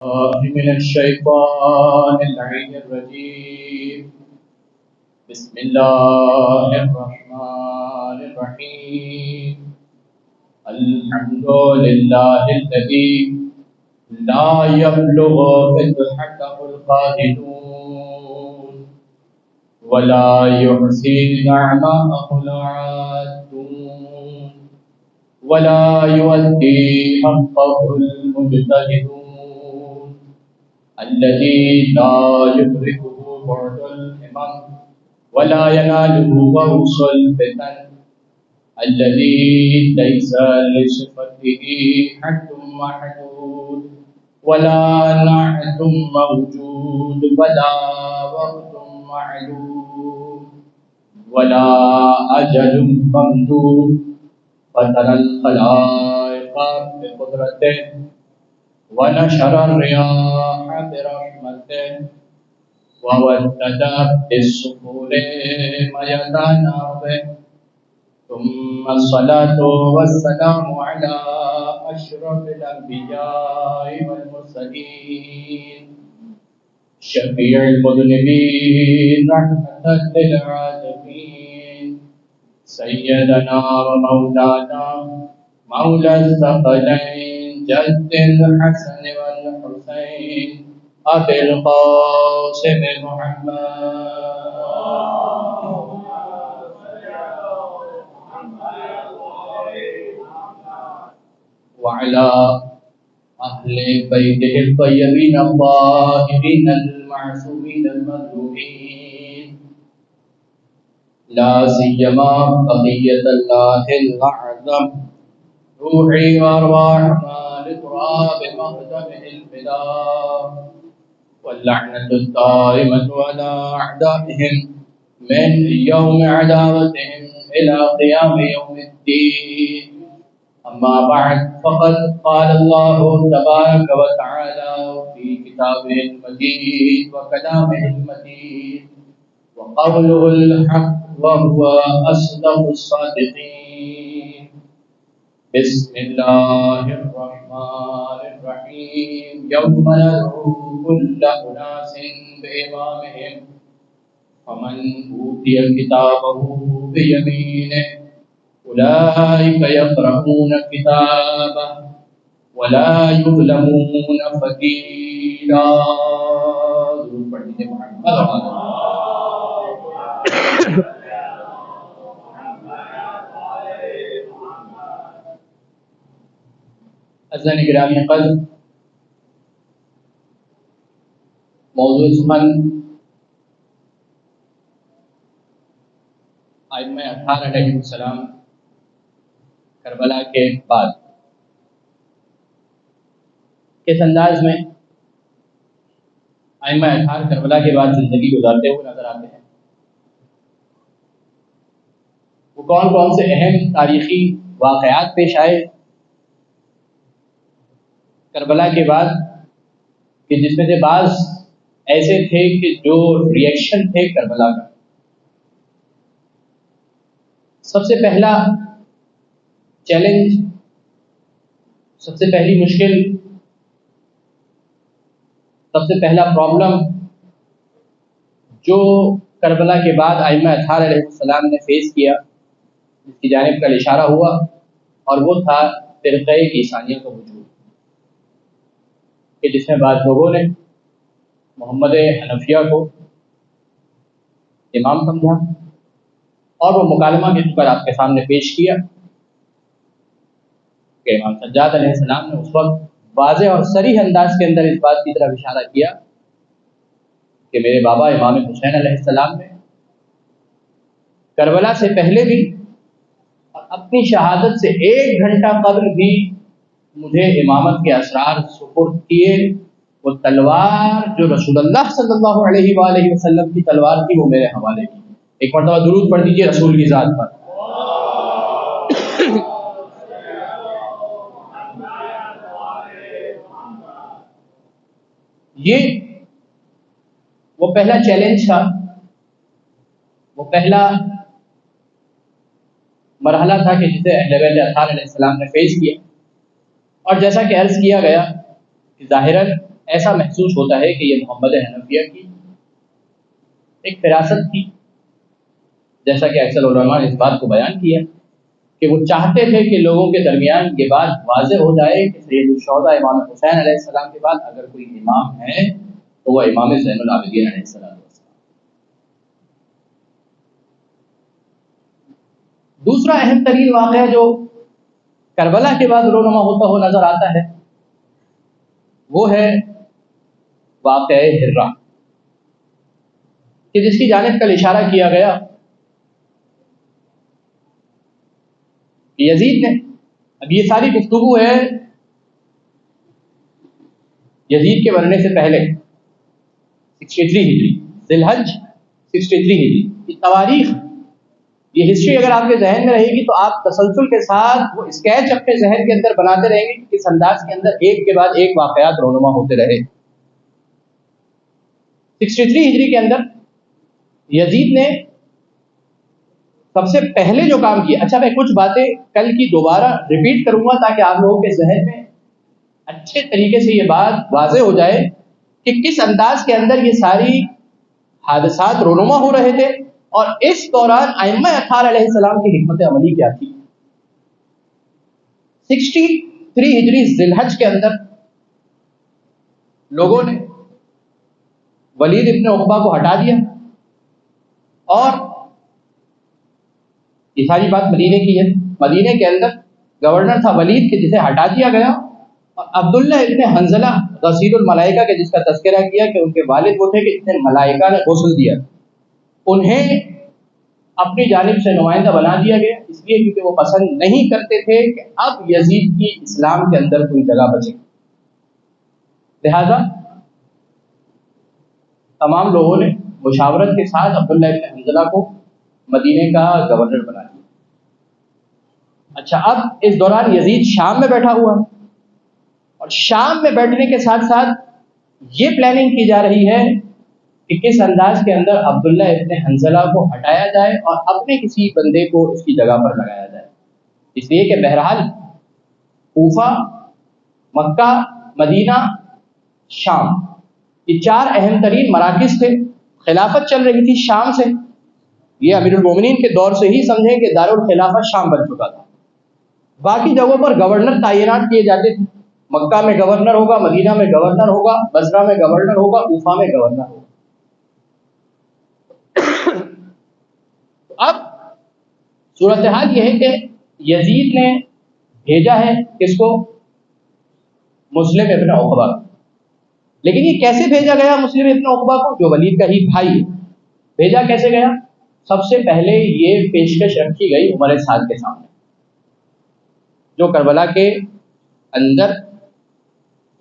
من الشيطان اللعين الرجيم. بسم الله الرحمن الرحيم. الحمد لله الذي لا يبلغ فتحته القاهرون ولا يحصي نعماءه العادون ولا يؤدي حقه المجتهدون الذي لا يدركه بعد الهمم ولا يناله غوص الفتن الذي ليس لصفته حد محدود ولا نعت موجود ولا وقت معلوم ولا أجل ممدود فترى الخلائق بقدرته ونشر الرياح برحمته وودد بالسفول ميدانا به ثم الصلاة والسلام على أشرف الأنبياء والمرسلين شفيع المذنبين رحمة للعالمين سيدنا ومولانا مولى الثقلين جد الحسن والحسين أبي القاسم محمد وعلى أهل بيته الطيبين الطاهرين المعصومين المظلومين لا سيما بقية الله الأعظم روحي وأرواحنا لتراب مقدمه الفداء واللعنة الدائمة على أعدائهم من يوم عداوتهم إلى قيام يوم الدين. أما بعد فقد قال الله تبارك وتعالى في كتابه المجيد وكلامه المجيد وقوله الحق وهو أصدق الصادقين. بسم الله الرحمن الرحيم. يوم ندعو كل أناس بإمامهم فمن أوتي كتابه بيمينه أولئك يقرؤون كتابه ولا يظلمون فتيلا. عزیزان گرامی قدر، موضوع سخن ائمہ اطہار علیہ السلام کربلا کے بعد کس انداز میں ائمہ اطہار کربلا کے بعد زندگی گزارتے ہوئے نظر آتے ہیں، وہ کون کون سے اہم تاریخی واقعات پیش آئے کربلا کے بعد کہ جس میں سے بعض ایسے تھے کہ جو ریئیکشن تھے کربلا کا. سب سے پہلا چیلنج، سب سے پہلی مشکل، سب سے پہلا پرابلم جو کربلا کے بعد ائمہ اطہار علیہ السلام نے فیس کیا، جس کی جانب کا اشارہ ہوا، اور وہ تھا فرقہ عیسانیہ کا وجود، کہ جس میں بعض لوگوں نے محمد حنفیہ کو امام سمجھا اور وہ مکالمہ کے پر آپ کے سامنے پیش کیا کہ امام سجاد علیہ السلام نے اس وقت واضح اور صریح انداز کے اندر اس بات کی طرف اشارہ کیا کہ میرے بابا امام حسین علیہ السلام نے کربلا سے پہلے بھی اور اپنی شہادت سے 1 گھنٹہ قبل بھی مجھے امامت کے اسرار سپرد کیے. وہ تلوار جو رسول اللہ صلی اللہ علیہ وآلہ وسلم کی تلوار تھی وہ میرے حوالے کی. ایک مرتبہ درود پڑھ دیجیے رسول کی ذات پر. یہ وہ پہلا چیلنج تھا، وہ پہلا مرحلہ تھا کہ جسے اہل بیت اطہار علیہ السلام نے فیس کیا. اور جیسا کہ عرض کیا گیا کہ ظاہراً ایسا محسوس ہوتا ہے کہ یہ محمد حنفیہ کی ایک فراست تھی، جیسا کہ اکثر علماء نے اس بات کو بیان کیا کہ وہ چاہتے تھے کہ لوگوں کے درمیان یہ بات واضح ہو جائے کہ سید الشہداء امام حسین علیہ السلام کے بعد اگر کوئی امام ہے تو وہ امام زین العابدین علیہ السلام۔ دوسرا اہم ترین واقعہ جو کربلا کے بعد رونما ہوتا ہوا نظر آتا ہے وہ ہے واقعہ ہرہ، کہ جس کی جانب کل اشارہ کیا گیا۔ یزید نے، اب یہ ساری گفتگو ہے یزید کے مرنے سے پہلے 63 ہجری، ذی الحج 63 ہجری کی تواریخ، یہ ہسٹری اگر آپ کے ذہن میں رہے گی تو آپ تسلسل کے ساتھ وہ اسکیچ اپنے ذہن کے اندر بناتے رہیں گے کہ کس انداز کے اندر ایک کے بعد ایک واقعات رونما ہوتے رہے۔ 63 ہجری کے اندر یزید نے سب سے پہلے جو کام کیا، اچھا میں کچھ باتیں کل کی دوبارہ ریپیٹ کروں گا تاکہ آپ لوگوں کے ذہن میں اچھے طریقے سے یہ بات واضح ہو جائے کہ کس انداز کے اندر یہ ساری حادثات رونما ہو رہے تھے اور اس دوران ائمہ اطہار علیہ السلام کی حکمت عملی کیا تھی۔ 63 ہجری ذی الحج کے اندر لوگوں نے ولید ابن عقبہ کو ہٹا دیا، اور یہ ساری بات مدینے کی ہے۔ مدینے کے اندر گورنر تھا ولید کہ جسے ہٹا دیا گیا، اور عبداللہ ابن حنظلہ غسیل الملائکہ کے جس کا تذکرہ کیا کہ ان کے والد وہ تھے کہ جنہیں ملائکہ نے غسل دیا، انہیں اپنی جانب سے نمائندہ بنا دیا گیا، اس لیے کیونکہ وہ پسند نہیں کرتے تھے کہ اب یزید کی اسلام کے اندر کوئی جگہ بچے۔ لہذا تمام لوگوں نے مشاورت کے ساتھ عبداللہ ابن حنظلہ کو مدینے کا گورنر بنا دیا۔ اچھا، اب اس دوران یزید شام میں بیٹھا ہوا، اور شام میں بیٹھنے کے ساتھ ساتھ یہ پلاننگ کی جا رہی ہے کہ کس انداز کے اندر عبداللہ ابن حنظلہ کو ہٹایا جائے اور اپنے کسی بندے کو اس کی جگہ پر لگایا جائے، اس لیے کہ بہرحال کوفہ، مکہ، مدینہ، شام، یہ چار اہم ترین مراکز تھے۔ خلافت چل رہی تھی شام سے، یہ امیر المومنین کے دور سے ہی سمجھیں کہ دارالخلافت شام بن چکا تھا۔ باقی جگہوں پر گورنر تعینات کیے جاتے تھے، مکہ میں گورنر ہوگا، مدینہ میں گورنر ہوگا، بصرہ میں گورنر ہوگا، کوفہ میں گورنر ہوگا۔ اب صورتحال یہ ہے کہ یزید نے بھیجا ہے کس کو؟ مسلم ابن عقبہ، لیکن یہ کیسے بھیجا گیا مسلم ابن عقبہ کو جو ولید کا ہی بھائی ہے؟ بھیجا کیسے گیا؟ سب سے پہلے یہ پیشکش رکھی گئی عمر سعد کے سامنے، جو کربلا کے اندر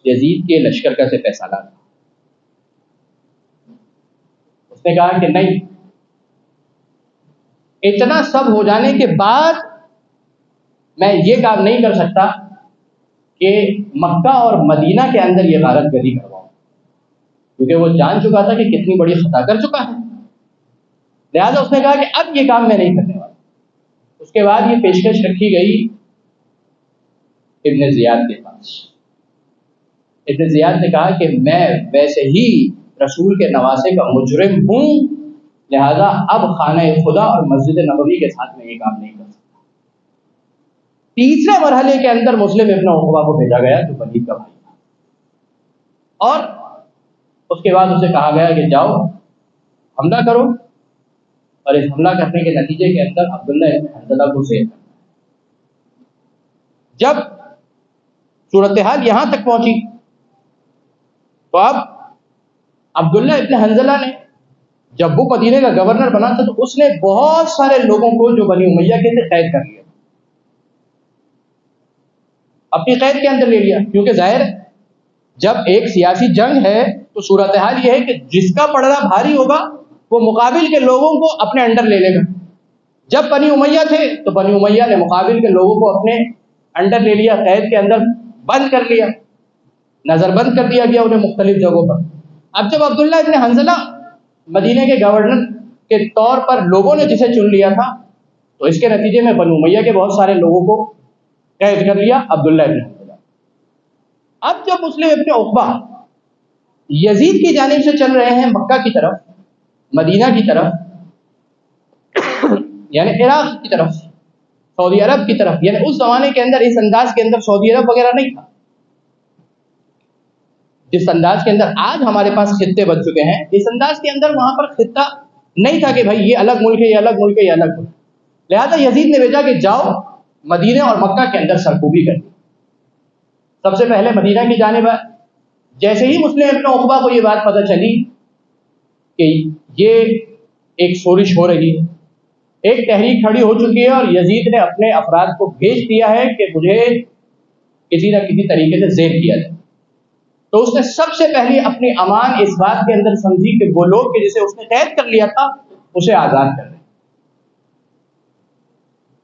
یزید کے لشکر کا سے فیصلہ تھا۔ اس نے کہا کہ نہیں، اتنا سب ہو جانے کے بعد میں یہ کام نہیں کر سکتا کہ مکہ اور مدینہ کے اندر یہ غارت گری کرواؤں، کیونکہ وہ جان چکا تھا کہ کتنی بڑی خطا کر چکا ہے۔ لہٰذا اس نے کہا کہ اب یہ کام میں نہیں کرنے والا۔ اس کے بعد یہ پیشکش رکھی گئی ابن زیاد کے پاس۔ ابن زیاد نے کہا کہ میں ویسے ہی رسول کے نواسے کا مجرم ہوں، لہذا اب خانہ خدا اور مسجد نبوی کے ساتھ میں یہ کام نہیں کر سکتا۔ تیسرے مرحلے کے اندر مسلم ابن عقبہ کو بھیجا گیا جو ولید کا بھائی تھا، اور اس کے بعد اسے کہا گیا کہ جاؤ حملہ کرو، اور اس حملہ کرنے کے نتیجے کے اندر عبداللہ ابن حنظلہ کو زیر کرنا۔ جب صورتحال یہاں تک پہنچی تو اب عبداللہ ابن حنظلہ نے، جب وہ مدینے کا گورنر بنا تھا تو اس نے بہت سارے لوگوں کو جو بنی امیہ کے تھے قید کر لیا، اپنی قید کے اندر لے لیا، کیونکہ ظاہر ہے جب ایک سیاسی جنگ ہے تو صورتحال یہ ہے کہ جس کا پڑھنا بھاری ہوگا وہ مقابل کے لوگوں کو اپنے انڈر لے لے گا۔ جب بنی امیہ تھے تو بنی امیہ نے مقابل کے لوگوں کو اپنے انڈر لے لیا، قید کے اندر بند کر لیا، نظر بند کر دیا گیا انہیں مختلف جگہوں پر۔ اب جب عبداللہ ابن حنظلہ مدینے کے گورنر کے طور پر لوگوں نے جسے چن لیا تھا تو اس کے نتیجے میں بنو امیہ کے بہت سارے لوگوں کو قید کر لیا عبداللہ ابن حنظلہ۔ اب جب مسلم ابن عقبہ یزید کی جانب سے چل رہے ہیں مکہ کی طرف، مدینہ کی طرف، یعنی عراق کی طرف، سعودی عرب کی طرف. یعنی اس زمانے کے اندر اس انداز کے اندر سعودی عرب وغیرہ نہیں تھا. جس انداز کے اندر آج ہمارے پاس خطے بن چکے ہیں، اس انداز کے اندر وہاں پر خطہ نہیں تھا کہ بھائی یہ الگ ملک ہے، یہ الگ ملک ہے، یہ الگ ملک. لہذا یزید نے بھیجا کہ جاؤ مدینہ اور مکہ کے اندر سرکوبی کر دی. سب سے پہلے مدینہ کی جانب آئے. جیسے ہی مسلم ابن عقبہ کو یہ بات پتہ چلی کہ یہ ایک شورش ہو رہی ہے، ایک تحریک کھڑی ہو چکی ہے، اور یزید نے اپنے افراد کو بھیج دیا ہے کہ مجھے کسی نہ کسی طریقے سے زیر کیا جائے، تو اس نے سب سے پہلے اپنی امان اس بات کے اندر سمجھی کہ وہ لوگ کہ جسے اس نے قید کر لیا تھا اسے آزاد کر دیں.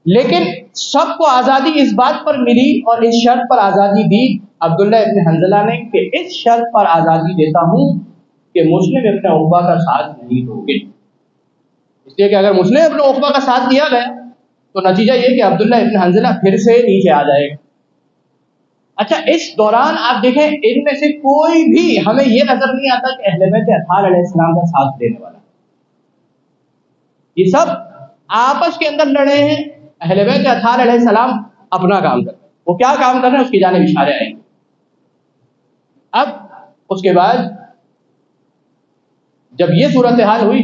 لیکن سب کو آزادی اس بات پر ملی اور اس شرط پر آزادی دی عبداللہ ابن حنظلہ نے کہ اس شرط پر آزادی دیتا ہوں کہ مسلم ابن عقبہ کا ساتھ نہیں دو گے. اس لیے کہ اگر مسلم ابن عقبہ کا ساتھ دیا گیا تو نتیجہ یہ کہ عبداللہ ابن حنظلہ پھر سے نیچے آ جائے گا. اچھا، اس دوران آپ دیکھیں ان میں سے کوئی بھی ہمیں یہ نظر نہیں آتا کہ اہل بیت اطہار علیہ السلام کا ساتھ دینے والا. یہ سب آپس کے اندر لڑے ہیں. اہل بیت اطہار علیہ السلام اپنا کام کر رہے ہیں. وہ کیا کام کر رہے ہیں اس کی جانب اشارے آئیں گے. اب اس کے بعد جب یہ صورتحال ہوئی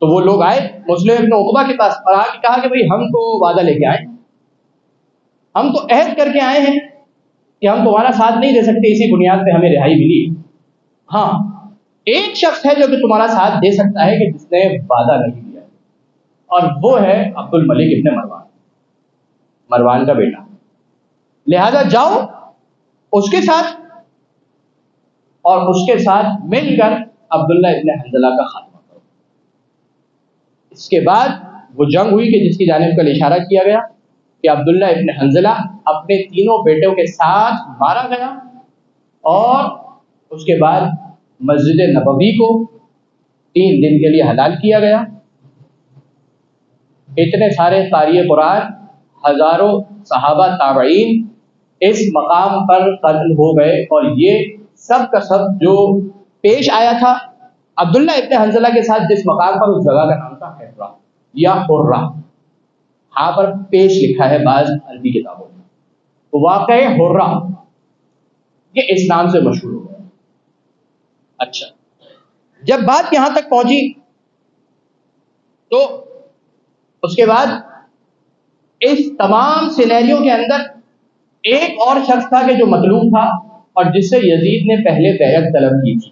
تو وہ لوگ آئے مسلم ابن عقبہ کے پاس اور آ کے کہا کہ بھئی ہم تو وعدہ لے کے آئے، ہم تو عہد کر کے آئے ہیں کہ ہم تمہارا ساتھ نہیں دے سکتے، اسی بنیاد پہ ہمیں رہائی ملی. ہاں، ایک شخص ہے جو کہ تمہارا ساتھ دے سکتا ہے کہ جس نے وعدہ نہیں دیا، اور وہ ہے عبد الملک ابن مروان کا بیٹا. لہذا جاؤ اس کے ساتھ اور اس کے ساتھ مل کر عبداللہ ابن حنظلہ کا خاتمہ کرو. اس کے بعد وہ جنگ ہوئی کہ جس کی جانب کل اشارہ کیا گیا کہ عبداللہ ابن حنظلہ اپنے تینوں بیٹوں کے ساتھ مارا گیا، اور اس کے بعد مسجد نبوی کو 3 دن کے لیے حلال کیا گیا. اتنے سارے قاری قرآن، ہزاروں صحابہ تابعین اس مقام پر قتل ہو گئے، اور یہ سب کا سب جو پیش آیا تھا عبداللہ ابن حنظلہ کے ساتھ جس مقام پر، اس جگہ کا نام تھا حرہ یا حرہ. ہاں پر پیش لکھا ہے بعض عربی کتابوں میں، تو واقع حرہ یہ اس نام سے مشہور ہو گیا. اچھا، جب بات یہاں تک پہنچی تو اس کے بعد اس تمام سینیریو کے اندر ایک اور شخص تھا کہ جو مطلوب تھا اور جس سے یزید نے پہلے بیعت طلب کی تھی،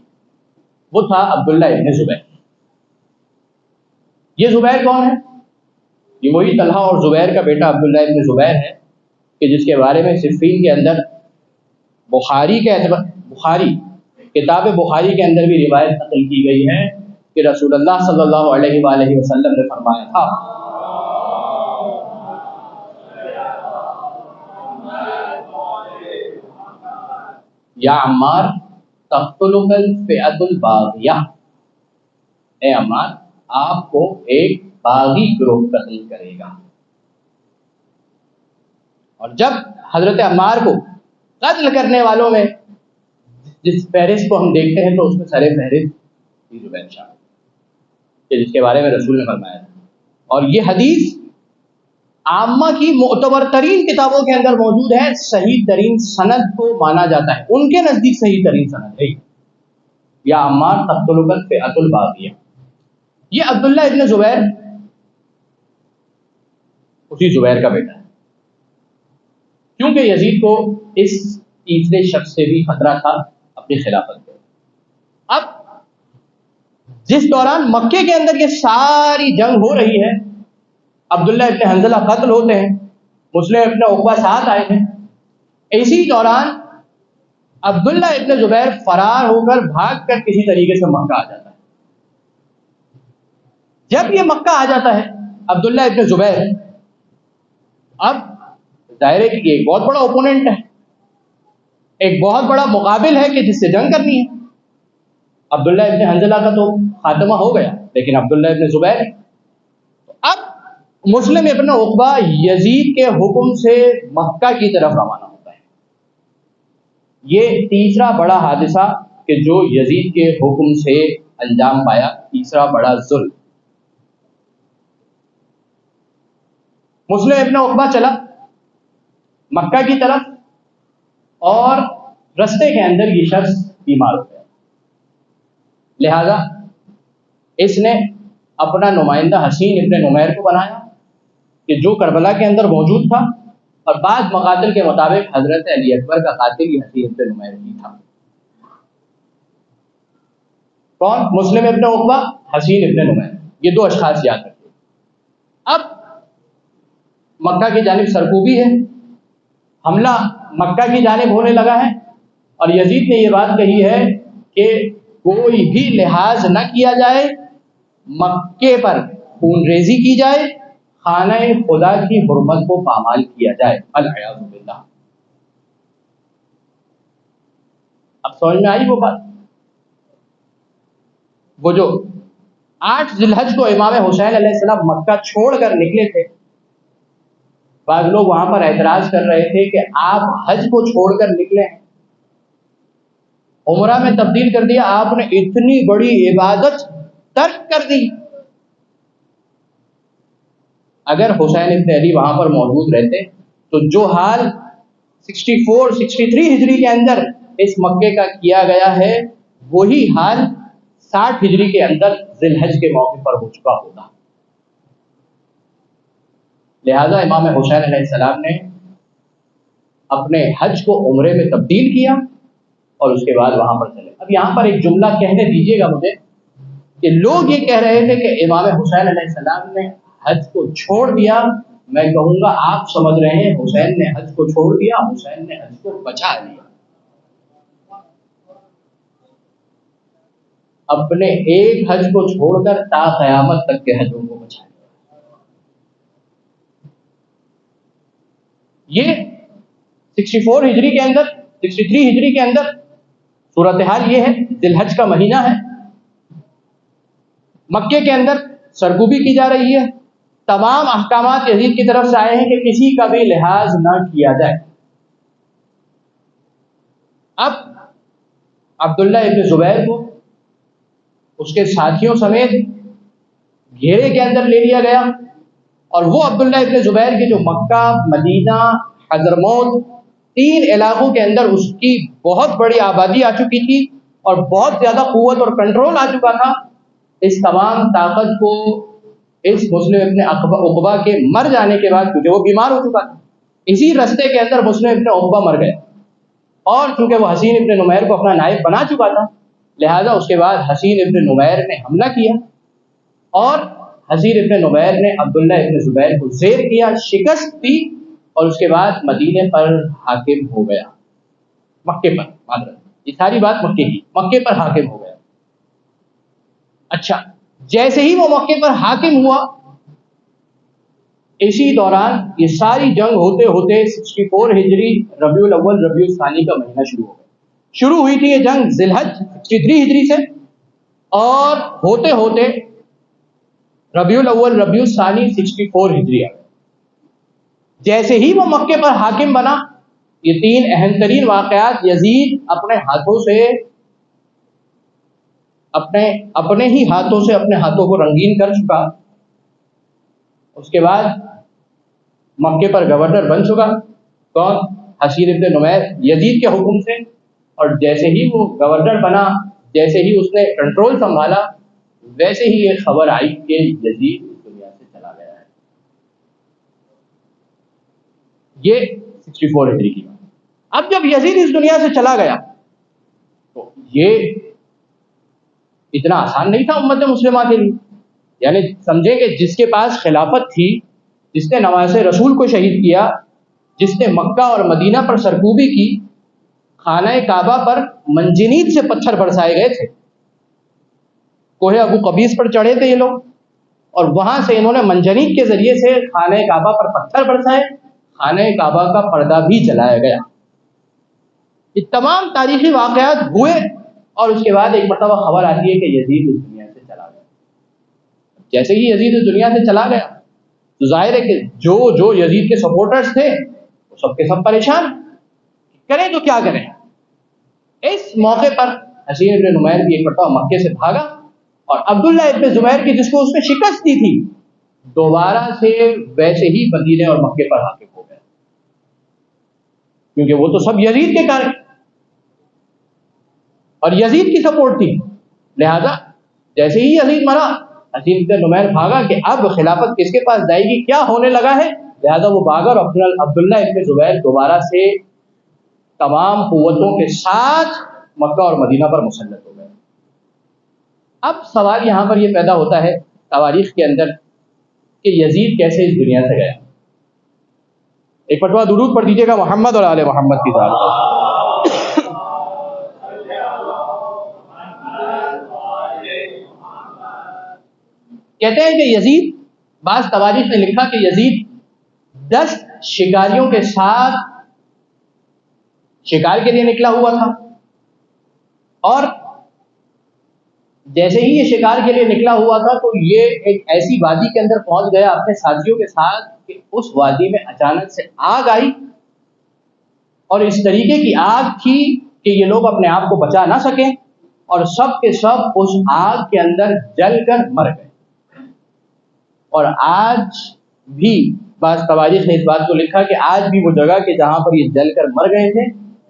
وہ تھا عبداللہ ابن زبیر. یہ زبیر کون ہے؟ یہ وہی طلحہ اور زبیر کا بیٹا عبداللہ ابن زبیر ہے کہ جس کے بارے میں صفین کے اندر بخاری کتاب بخاری کے اندر بھی روایت نقل کی گئی ہے کہ رسول اللہ صلی اللہ علیہ وآلہ وسلم نے فرمایا تھا یا عمار تقتلک الفئۃ الباغیہ، اے عمار آپ کو ایک باغی گروہ قتل کرے گا. اور جب حضرت عمار کو قتل کرنے والوں میں جس فہرست کو ہم دیکھتے ہیں تو اس میں سر فہرست زبیر شامل، جس کے بارے میں رسول نے فرمایا تھا. اور یہ حدیث عامہ کی معتبر ترین کتابوں کے اندر موجود ہے، صحیح ترین سند کو مانا جاتا ہے، ان کے نزدیک صحیح ترین سند ہے یا عمار تقتلک الفئۃ الباغیہ. یہ عبداللہ ابن زبیر اسی زبیر کا بیٹا ہے، کیونکہ یزید کو اس تیسرے شخص سے بھی خطرہ تھا اپنی خلافت کو. اب جس دوران مکے کے اندر یہ ساری جنگ ہو رہی ہے، عبداللہ ابن حنظلہ قتل ہوتے ہیں، مسلم ابن عقبہ ساتھ آئے ہیں، اسی دوران عبداللہ ابن زبیر فرار ہو کر بھاگ کر کسی طریقے سے مکہ آ جاتا ہے. جب یہ مکہ آ جاتا ہے عبداللہ ابن زبیر، اب ظاہر ہے کہ یہ ایک بہت بڑا اوپوننٹ ہے، ایک بہت بڑا مقابل ہے کہ جس سے جنگ کرنی ہے. عبداللہ ابن حنظلہ کا تو خاتمہ ہو گیا، لیکن عبداللہ ابن زبیر، اب مسلم ابن عقبہ یزید کے حکم سے مکہ کی طرف روانہ ہوتا ہے. یہ تیسرا بڑا حادثہ کہ جو یزید کے حکم سے انجام پایا، تیسرا بڑا ظلم۔ مسلم ابن عقبہ چلا مکہ کی طرف، اور رستے کے اندر یہ شخص بیمار ہو گیا، لہذا اس نے اپنا نمائندہ حسین ابن نمیر کو بنایا کہ جو کربلا کے اندر موجود تھا، اور بعض مقاتل کے مطابق حضرت علی اکبر کا قاتل یہ حسین ابن نمیر ہی تھا۔ کون؟ مسلم ابن عقبہ، حسین ابن نمیر، یہ دو اشخاص یاد رکھیں۔ اب مکہ کی جانب سرکوبی ہے، حملہ مکہ کی جانب ہونے لگا ہے، اور یزید نے یہ بات کہی ہے کہ کوئی بھی لحاظ نہ کیا جائے، مکے پر خون ریزی کی جائے، خانہ خدا کی حرمت کو پامال کیا جائے، العیاذ باللہ۔ اب سمجھ میں آئی وہ بات؟ وہ جو 8 ذی الحج کو امام حسین علیہ السلام مکہ چھوڑ کر نکلے تھے، بعض لوگ وہاں پر اعتراض کر رہے تھے کہ آپ حج کو چھوڑ کر نکلے ہیں، عمرہ میں تبدیل کر دیا، آپ نے اتنی بڑی عبادت ترک کر دی۔ اگر حسین ابن علی وہاں پر موجود رہتے تو جو حال 63 ہجری کے اندر اس مکے کا کیا گیا ہے، وہی حال 60 ہجری کے اندر ذی الحج کے موقع پر ہو چکا ہوگا۔ لہذا امام حسین علیہ السلام نے اپنے حج کو عمرے میں تبدیل کیا اور اس کے بعد وہاں پر چلے۔ اب یہاں پر ایک جملہ کہنے دیجیے گا مجھے کہ لوگ یہ کہہ رہے تھے کہ امام حسین علیہ السلام نے حج کو چھوڑ دیا، میں کہوں گا آپ سمجھ رہے ہیں حسین نے حج کو چھوڑ دیا، حسین نے حج کو بچا لیا۔ اپنے ایک حج کو چھوڑ کر تا قیامت تک کے حجوں کو بچا لیا۔ یہ 64 ہجری کے اندر، 63 ہجری کے اندر صورتحال یہ ہے، ذی الحج کا مہینہ ہے، مکے کے اندر سرکوبی کی جا رہی ہے، تمام احکامات یزید کی طرف سے آئے ہیں کہ کسی کا بھی لحاظ نہ کیا جائے۔ اب عبداللہ ابن زبیر کو اس کے ساتھیوں سمیت گھیرے کے اندر لے لیا گیا، اور وہ عبداللہ ابن زبیر کے جو مکہ، مدینہ، حضرموت 3 علاقوں کے اندر اس کی بہت بڑی آبادی آ چکی تھی اور بہت زیادہ قوت اور کنٹرول آ چکا تھا، اس تمام طاقت کو اس مسلم ابن عقبہ کے مر جانے کے بعد، کیونکہ وہ بیمار ہو چکا تھا، اسی رستے کے اندر مسلم ابن عقبہ مر گئے، اور چونکہ وہ حسین ابن نمیر کو اپنا نائب بنا چکا تھا، لہذا اس کے بعد حسین ابن نمیر نے حملہ کیا، اور حسین ابن نمیر نے عبداللہ ابن زبیر کو زیر کیا، شکست دی، اور اس کے بعد مدینے پر حاکم ہو گیا، مکے پر، معذرت یہ ساری بات مکے کی، مکے پر حاکم ہو گیا۔ اچھا، جیسے ہی وہ مکے پر حاکم ہوا، اسی دوران یہ ساری جنگ ہوتے ہوتے 64 ہجری ربیع الاول ربیع الثانی کا مہینہ شروع ہو گیا۔ شروع ہوئی تھی یہ جنگ ذی الحج 63 ہجری سے، اور ہوتے ہوتے ربیع الاول ربیع الثانی 64 ہجری آ گئی۔ جیسے ہی وہ مکے پر حاکم بنا، یہ 3 اہم ترین واقعات یزید اپنے ہاتھوں سے اپنے ہی ہاتھوں سے اپنے ہاتھوں کو رنگین کر چکا۔ اس کے بعد مکے پر گورنر بن چکا، کون؟ حسین ابن نمیر، یزید کے حکم سے، اور جیسے ہی وہ گورنر بنا، جیسے ہی اس نے کنٹرول سنبھالا، ویسے ہی یہ خبر آئی کہ یزید اس دنیا سے چلا گیا ہے۔ یہ 64 ہجری کی بات۔ اب جب یزید اس دنیا سے چلا گیا تو یہ اتنا آسان نہیں تھا امت مسلمہ کے لیے، یعنی سمجھیں کہ جس کے پاس خلافت تھی، جس نے نواسے رسول کو شہید کیا، جس نے مکہ اور مدینہ پر سرکوبی کی، خانہ کعبہ پر منجنیق سے پتھر برسائے گئے تھے، کوہ ابو قبیس پر چڑھے تھے یہ لوگ، اور وہاں سے انہوں نے منجنیق کے ذریعے سے خانہ کعبہ پر پتھر برسائے، خانہ کعبہ کا پردہ بھی جلایا گیا۔ یہ تمام تاریخی واقعات ہوئے، اور اس کے بعد ایک مرتبہ خبر آتی ہے کہ یزید اس دنیا سے چلا گیا۔ جیسے ہی یزید اس دنیا سے چلا گیا تو ظاہر ہے کہ جو یزید کے سپورٹرز تھے وہ سب کے سب پریشان، کریں تو کیا کریں۔ اس موقع پر حسین ابن نمیر بھی ایک مرتبہ مکے سے بھاگا اور عبداللہ ابن زبیر کی جس کو اس نے شکست دی تھی دوبارہ سے ویسے ہی مدینے اور مکے پر حاکم ہو گئے، کیونکہ وہ تو سب یزید کے کارن اور یزید کی سپورٹ تھی، لہذا جیسے ہی یزید مرا حسین ابن نمیر بھاگا کہ اب خلافت کس کے پاس جائے گی، کیا ہونے لگا ہے، لہذا وہ بھاگا اور عبداللہ ابن زبیر دوبارہ سے تمام قوتوں کے ساتھ مکہ اور مدینہ پر مسلط ہو گئے۔ اب سوال یہاں پر یہ پیدا ہوتا ہے تواریخ کے اندر کہ یزید کیسے اس دنیا سے گیا۔ ایک مرتبہ درود پڑھ دیجیے گا محمد اور آل محمد کی ذات پر۔ کہتے ہیں کہ یزید، بعض تواریخ نے لکھا کہ یزید 10 شکاریوں کے ساتھ شکار کے لیے نکلا ہوا تھا، اور جیسے ہی یہ شکار کے لیے نکلا ہوا تھا تو یہ ایک ایسی وادی کے اندر پہنچ گیا اپنے ساتھیوں کے ساتھ کہ اس وادی میں اچانک سے آگ آئی، اور اس طریقے کی آگ تھی کہ یہ لوگ اپنے آپ کو بچا نہ سکیں اور سب کے سب اس آگ کے اندر جل کر مر گئے۔ اور آج بھی بعض تواریخ نے اس بات کو لکھا کہ آج بھی وہ جگہ کہ جہاں پر یہ جل کر مر گئے تھے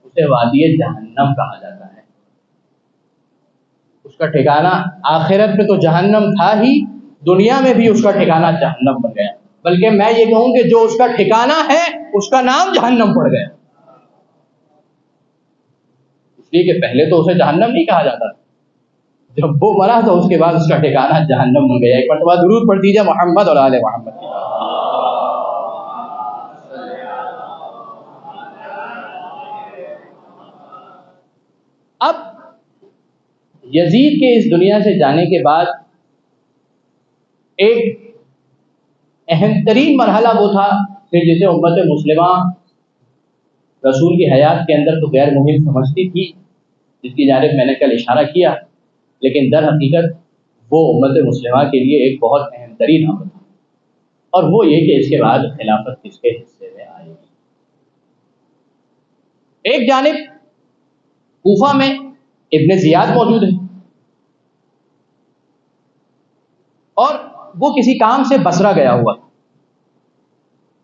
اسے وادی جہنم کہا جاتا ہے۔ اس کا ٹھکانہ آخرت میں تو جہنم تھا ہی، دنیا میں بھی اس کا ٹھکانہ جہنم بن گیا، بلکہ میں یہ کہوں کہ جو اس کا ٹھکانہ ہے اس کا نام جہنم پڑ گیا، اس لیے کہ پہلے تو اسے جہنم نہیں کہا جاتا تھا، جب وہ مرا تو اس کے بعد اس کا ٹھکانہ جہنم بن گیا۔ ایک مرتبہ درود پڑھ دیجیے محمد اور آل محمد کی۔ اب یزید کے اس دنیا سے جانے کے بعد ایک اہم ترین مرحلہ وہ تھا کہ جسے امت مسلمہ رسول کی حیات کے اندر تو غیر مہم سمجھتی تھی، جس کی جانب میں نے کل اشارہ کیا، لیکن در حقیقت وہ امت مسلمہ کے لیے ایک بہت اہم ترین امر تھا، اور وہ یہ کہ اس کے بعد خلافت کس کے حصے میں آئے گی۔ ایک جانب کوفہ میں ابن زیاد موجود ہے، اور وہ کسی کام سے بصرہ گیا ہوا تھا،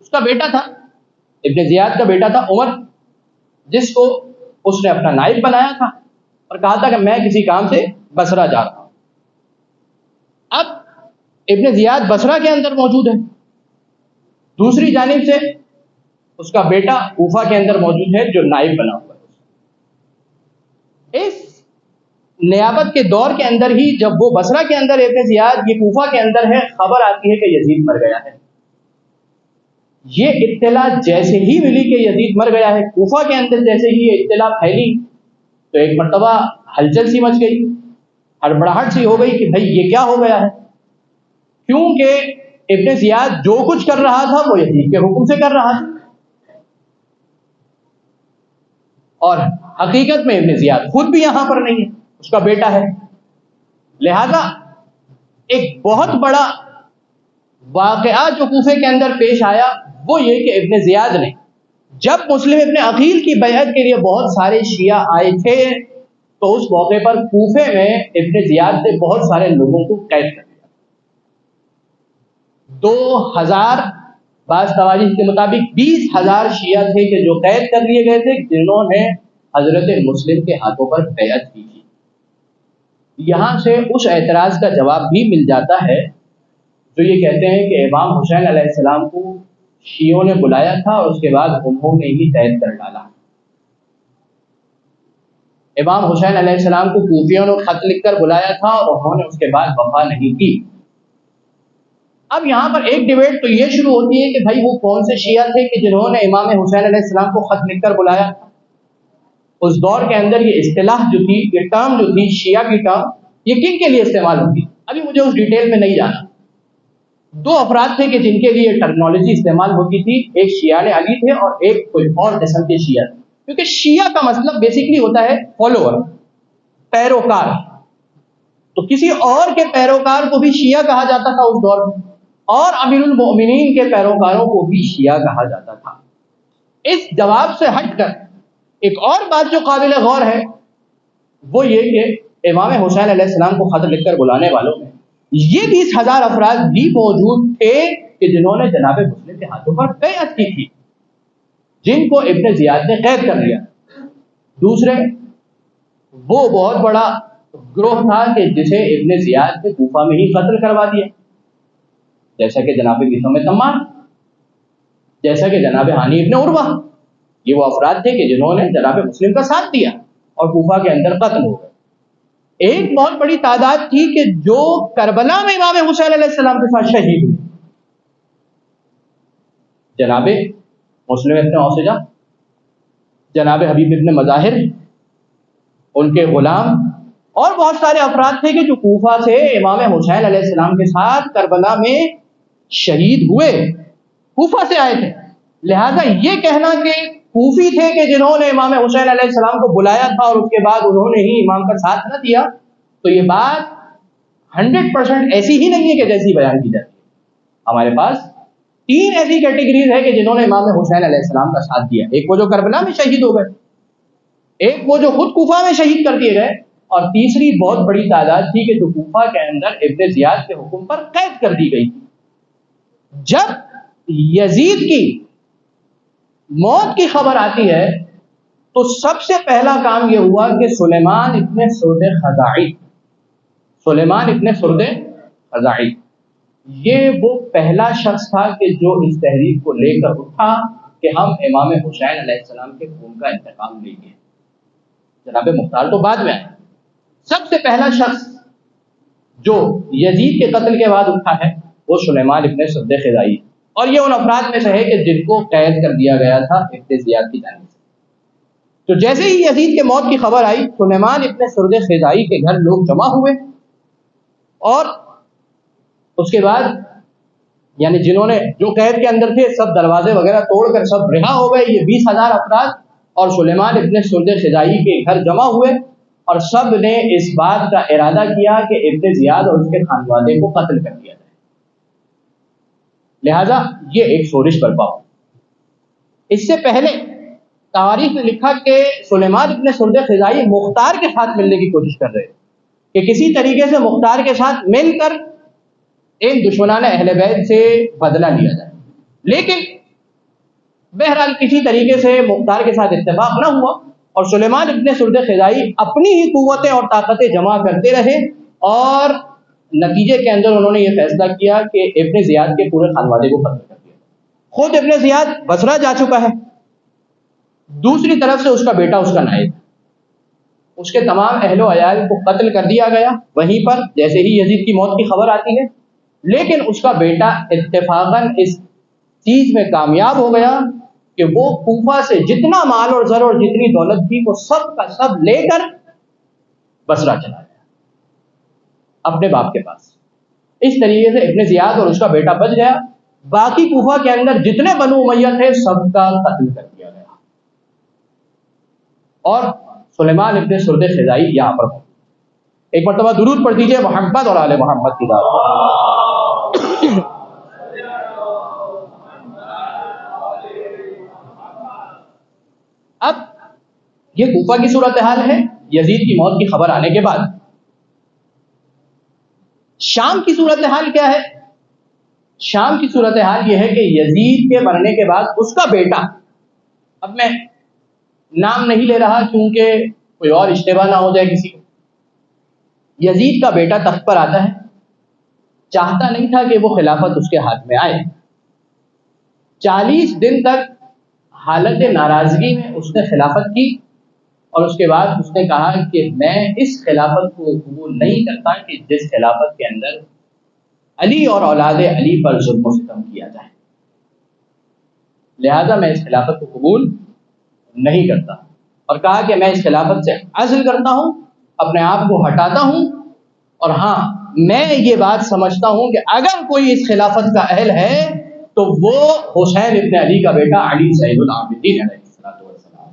اس کا بیٹا تھا، ابن زیاد کا بیٹا تھا عمر، جس کو اس نے اپنا نائب بنایا تھا اور کہا تھا کہ میں کسی کام سے بصرہ جا رہا ہوں۔ اب ابن زیاد بصرہ کے اندر موجود ہے، دوسری جانب سے اس کا بیٹا کوفہ کے اندر موجود ہے جو نائب بنا ہوا ہے۔ اس نیابت کے دور کے اندر ہی جب وہ بصرہ کے اندر ابن زیاد یہ کوفہ کے اندر ہے، خبر آتی ہے کہ یزید مر گیا ہے۔ یہ اطلاع جیسے ہی ملی کہ یزید مر گیا ہے، کوفہ کے اندر جیسے ہی یہ اطلاع پھیلی تو ایک مرتبہ ہلچل سی مچ گئی، ہڑبڑاہٹ سی ہو گئی کہ بھئی یہ کیا ہو گیا ہے، کیونکہ ابن زیاد جو کچھ کر رہا تھا وہ یزید کے حکم سے کر رہا تھا، اور حقیقت میں ابن زیاد خود بھی یہاں پر نہیں ہے، اس کا بیٹا ہے۔ لہذا ایک بہت بڑا واقعہ جو کوفے کے اندر پیش آیا وہ یہ کہ ابن زیاد نے جب مسلم ابن عقیل کی بیعت کے لیے بہت سارے شیعہ آئے تھے تو اس موقع پر کوفے میں ابن زیاد نے بہت سارے لوگوں کو قید کر دیا۔ 2000 بعض تواریخ کے مطابق 20,000 شیعہ تھے کہ جو قید کر لیے گئے تھے، جنہوں نے حضرت مسلم کے ہاتھوں پر بیعت کی تھی۔ یہاں سے اس اعتراض کا جواب بھی مل جاتا ہے جو یہ کہتے ہیں کہ امام حسین علیہ السلام کو شیعوں نے بلایا تھا اور اس کے بعد انہوں نے ہی قید کر ڈالا۔ امام حسین علیہ السلام کو کوفیوں نے خط لکھ کر بلایا تھا اور انہوں نے اس کے بعد وفا نہیں کی۔ اب یہاں پر ایک ڈیبیٹ تو یہ شروع ہوتی ہے کہ بھائی وہ کون سے شیعہ تھے کہ جنہوں نے امام حسین علیہ السلام کو خط لکھ کر بلایا تھا۔ اس دور کے اندر یہ اصطلاح جو تھی، یہ ٹرم جو تھی، شیعہ کی ٹرم، یہ کن کے لیے استعمال ہوتی؟ ابھی مجھے اس ڈیٹیل میں نہیں جانا۔ 2 افراد تھے کہ جن کے لیے ٹرمنالوجی استعمال ہوتی تھی، ایک شیعہ علی تھے اور ایک کوئی اور قسم کے شیعہ تھے، کیونکہ شیعہ کا مطلب بیسیکلی ہوتا ہے فالوور، پیروکار، تو کسی اور کے پیروکار کو بھی شیعہ کہا جاتا تھا اس دور میں، اور امیر المؤمنین کے پیروکاروں کو بھی شیعہ کہا جاتا تھا۔ اس جواب سے ہٹ کر ایک اور بات جو قابل غور ہے وہ یہ کہ امام حسین علیہ السلام کو خط لکھ کر بلانے والوں میں یہ 20,000 افراد بھی موجود تھے کہ جنہوں نے جناب مسلم کے ہاتھوں پر بیعت کی تھی، جن کو ابن زیاد نے قید کر لیا۔ دوسرے، وہ بہت بڑا گروہ تھا کہ جسے ابن زیاد نے کوفہ میں ہی قتل کروا دیا، جیسا کہ جناب میثم تمار، جیسا کہ جناب ہانی ابن عروہ۔ یہ وہ افراد تھے کہ جنہوں نے جناب مسلم کا ساتھ دیا اور کوفہ کے اندر قتل ہو گئے۔ ایک بہت بڑی تعداد تھی کہ جو کربلا میں امام حسین علیہ السلام کے ساتھ شہید ہوئی، جناب مسلم ابن اوسجہ، جناب حبیب ابن مظاہر، ان کے غلام، اور بہت سارے افراد تھے کہ جو کوفہ سے امام حسین علیہ السلام کے ساتھ کربلا میں شہید ہوئے، کوفہ سے آئے تھے۔ لہذا یہ کہنا کہ کوفی تھے کہ جنہوں نے امام حسین علیہ السلام کو بلایا تھا اور اس کے بعد انہوں نے ہی امام کا ساتھ نہ دیا، تو یہ بات 100% ایسی ہی نہیں ہے کہ جیسی بیان کی جاتی ہے۔ ہمارے پاس 3 ایسی کیٹیگریز ہے کہ جنہوں نے امام حسین علیہ السلام کا ساتھ دیا۔ ایک وہ جو کربلا میں شہید ہو گئے، ایک وہ جو خود کوفہ میں شہید کر دیے گئے، اور تیسری بہت بڑی تعداد تھی کہ جو کوفہ کے اندر ابن زیاد کے حکم پر قید کر دی گئی تھی۔ جب یزید کی موت کی خبر آتی ہے تو سب سے پہلا کام یہ ہوا کہ سلیمان ابن سرد خزاعی یہ وہ پہلا شخص تھا کہ جو اس تحریک کو لے کر اٹھا کہ ہم امام حسین علیہ السلام کے خون کا انتقام لیں گے۔ جناب مختار تو بعد میں آئے، سب سے پہلا شخص جو یزید کے قتل کے بعد اٹھا ہے وہ سلیمان ابن سرد خزاعی، اور یہ ان افراد میں سے ہے کہ جن کو قید کر دیا گیا تھا ابن زیاد کی جانب سے۔ تو جیسے ہی یزید کے موت کی خبر آئی، سلیمان ابن سرد خزاعی کے گھر لوگ جمع ہوئے، اور اس کے بعد یعنی جنہوں نے جو قید کے اندر تھے سب دروازے وغیرہ توڑ کر سب رہا ہو گئے، یہ 20,000 افراد، اور سلیمان ابن سرد خزاعی کے گھر جمع ہوئے، اور سب نے اس بات کا ارادہ کیا کہ ابن زیاد اور اس کے خانوادے کو قتل کر دیا جائے۔ لہذا یہ ایک شورش برپا ہو۔ اس سے پہلے تاریخ نے لکھا کہ سلیمان ابن سرد خزاعی مختار کے ساتھ ملنے کی کوشش کر رہے کہ کسی طریقے سے مختار کے ساتھ مل کر ان دشمنان اہل بیت سے بدلہ لیا جائے، لیکن بہرحال کسی طریقے سے مختار کے ساتھ اتفاق نہ ہوا، اور سلیمان ابن سرد خزاعی اپنی ہی قوتیں اور طاقتیں جمع کرتے رہے، اور نتیجے کے اندر انہوں نے یہ فیصلہ کیا کہ ابن زیاد کے پورے خانوادے کو قتل کر دیا۔ خود ابن زیاد بصرہ جا چکا ہے، دوسری طرف سے اس کا بیٹا اس کا نائب، اس کے تمام اہل و عیال کو قتل کر دیا گیا وہیں پر جیسے ہی یزید کی موت کی خبر آتی ہے، لیکن اس کا بیٹا اتفاقاً اس چیز میں کامیاب ہو گیا کہ وہ کوفہ سے جتنا مال اور زر اور جتنی دولت تھی وہ سب کا سب لے کر بصرہ چلا گیا اپنے باپ کے پاس۔ اس طریقے سے ابن زیاد اور اس کا بیٹا بچ گیا، باقی کوفہ کے اندر جتنے بنو امیہ تھے سب کا قتل کر دیا گیا، اور سلیمان ابن سرد خزاعی یہاں پر ہوں۔ ایک مرتبہ درود پڑھ دیجئے محمد اور آل محمد کی دعوت۔ اب یہ کوفہ کی صورتحال ہے یزید کی موت کی خبر آنے کے بعد۔ شام کی صورتحال کیا ہے؟ شام کی صورتحال یہ ہے کہ یزید کے مرنے کے بعد اس کا بیٹا، اب میں نام نہیں لے رہا کیونکہ کوئی اور اشتباہ نہ ہو جائے کسی کو، یزید کا بیٹا تخت پر آتا ہے، چاہتا نہیں تھا کہ وہ خلافت اس کے ہاتھ میں آئے۔ 40 دن تک حالت ناراضگی میں اس نے خلافت کی، اور اس کے بعد اس نے کہا کہ میں اس خلافت کو قبول نہیں کرتا کہ جس خلافت کے اندر علی اور اولاد علی پر ظلم و ستم کیا جائے، لہذا میں اس خلافت کو قبول نہیں کرتا، اور کہا کہ میں اس خلافت سے عزل کرتا ہوں، اپنے آپ کو ہٹاتا ہوں، اور ہاں میں یہ بات سمجھتا ہوں کہ اگر کوئی اس خلافت کا اہل ہے تو وہ حسین ابن علی کا بیٹا علی زین العابدین علیہ الصلوۃ والسلام۔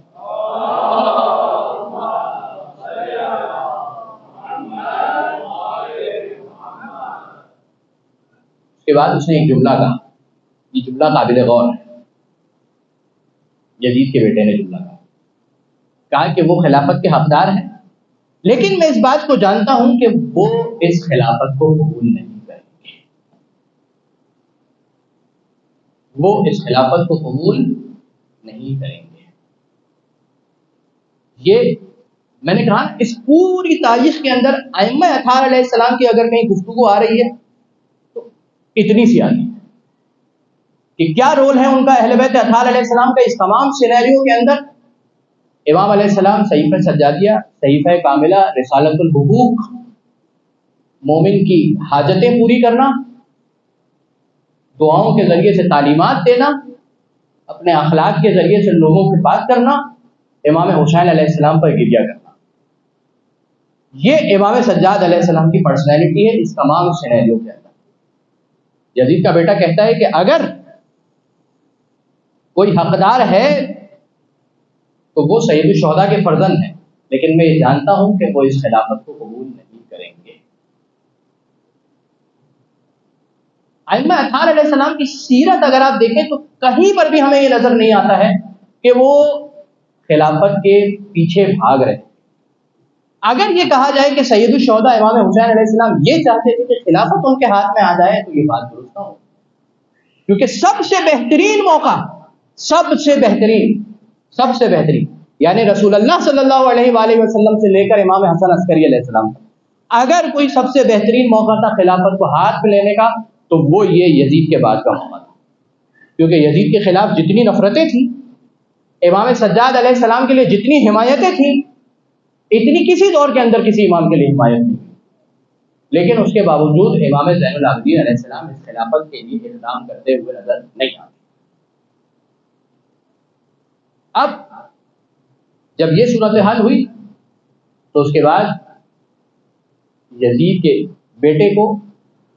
اس کے بعد اس نے ایک جملہ کہا، یہ جملہ قابل غور ہے، یزید کے بیٹے نے جملہ کہا کہ وہ خلافت کے حقدار ہیں لیکن میں اس بات کو جانتا ہوں کہ وہ اس خلافت کو قبول نہیں کریں گے، وہ اس خلافت کو قبول نہیں کریں گے۔ یہ میں نے کہا اس پوری تاریخ کے اندر ائمہ اطہار علیہ السلام کی اگر کہیں گفتگو آ رہی ہے تو اتنی سی آتی ہے کہ کیا رول ہے ان کا اہل بیت اطہار علیہ السلام کا اس تمام سینیریو کے اندر۔ امام علیہ السلام صحیفہ سجادیہ، صحیفہ کاملہ، رسالۃ الحقوق، مومن کی حاجتیں پوری کرنا، دعاؤں کے ذریعے سے تعلیمات دینا، اپنے اخلاق کے ذریعے سے لوگوں کی بات کرنا، امام حسین علیہ السلام پر گریہ کرنا، یہ امام سجاد علیہ السلام کی پرسنالٹی ہے اس تمام سینیریو کے اندر۔ یزید کا بیٹا کہتا ہے کہ اگر کوئی حقدار ہے تو وہ سید الشہداء کے فرزند ہیں، لیکن میں یہ جانتا ہوں کہ وہ اس خلافت کو قبول نہیں کریں گے۔ ائمہ اطہار علیہ السلام کی سیرت اگر آپ دیکھیں تو کہیں پر بھی ہمیں یہ نظر نہیں آتا ہے کہ وہ خلافت کے پیچھے بھاگ رہے۔ اگر یہ کہا جائے کہ سید الشہداء امام حسین علیہ السلام یہ چاہتے تھے کہ خلافت ان کے ہاتھ میں آ جائے تو یہ بات درست نہ ہو، کیونکہ سب سے بہترین موقع، سب سے بہترین یعنی رسول اللہ صلی اللہ علیہ وآلہ وسلم سے لے کر امام حسن عسکری علیہ السلام تک، اگر کوئی سب سے بہترین موقع تھا خلافت کو ہاتھ میں لینے کا تو وہ یہ یزید کے بعد کا موقع تھا، کیونکہ یزید کے خلاف جتنی نفرتیں تھیں، امام سجاد علیہ السلام کے لیے جتنی حمایتیں تھیں، اتنی کسی دور کے اندر کسی امام کے لیے حمایت نہیں، لیکن اس کے باوجود امام زین العابدین علیہ السلام اس خلافت کے لیے اقدام کرتے ہوئے نظر نہیں آتے۔ اب جب یہ صورتحال ہوئی تو اس کے بعد یزید کے بیٹے کو،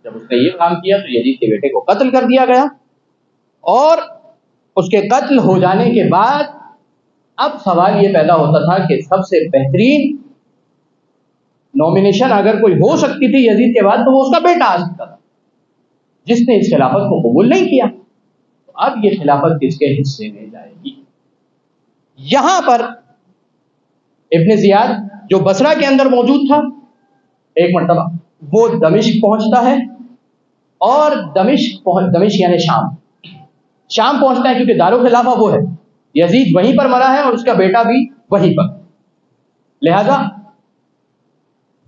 جب اس نے یہ کام کیا تو یزید کے بیٹے کو قتل کر دیا گیا، اور اس کے قتل ہو جانے کے بعد اب سوال یہ پیدا ہوتا تھا کہ سب سے بہترین نومینیشن اگر کوئی ہو سکتی تھی یزید کے بعد تو وہ اس کا بیٹا آ سکتا تھا، جس نے اس خلافت کو قبول نہیں کیا۔ تو اب یہ خلافت کس کے حصے میں جائے گی؟ یہاں پر ابن زیاد جو بصرہ کے اندر موجود تھا، ایک مرتبہ وہ دمشق پہنچتا ہے، اور دمشق یعنی شام پہنچتا ہے، کیونکہ دارالخلافہ وہ ہے، یزید وہیں پر مرا ہے اور اس کا بیٹا بھی وہیں پر، لہذا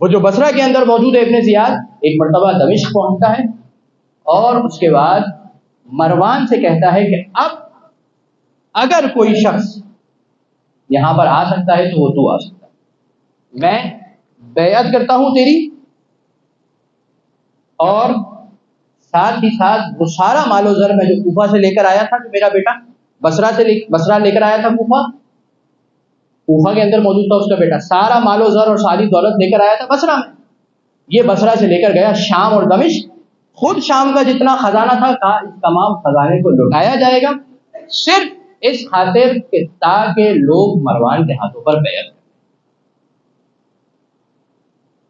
وہ جو بصرہ کے اندر موجود ہے ابن زیاد ایک مرتبہ دمشق پہنچتا ہے، اور اس کے بعد مروان سے کہتا ہے کہ اب اگر کوئی شخص یہاں پر آ سکتا ہے تو وہ تو آ سکتا ہے، میں بیعت کرتا ہوں تیری، اور ساتھ ہی ساتھ وہ سارا مال و زر میں جو کوفہ سے لے کر آیا تھا، جو میرا بیٹا بصرہ لے کر آیا تھا، کوفہ کے اندر موجود تھا اس کا بیٹا، سارا مال و زر اور ساری دولت لے کر آیا تھا بصرہ میں، یہ بصرہ سے لے کر گیا شام اور دمشق، خود شام کا جتنا خزانہ تھا کہا اس تمام خزانے کو لوٹایا جائے گا، صرف اس خاطر کہ تاکہ لوگ مروان کے ہاتھوں پر بیعت کریں۔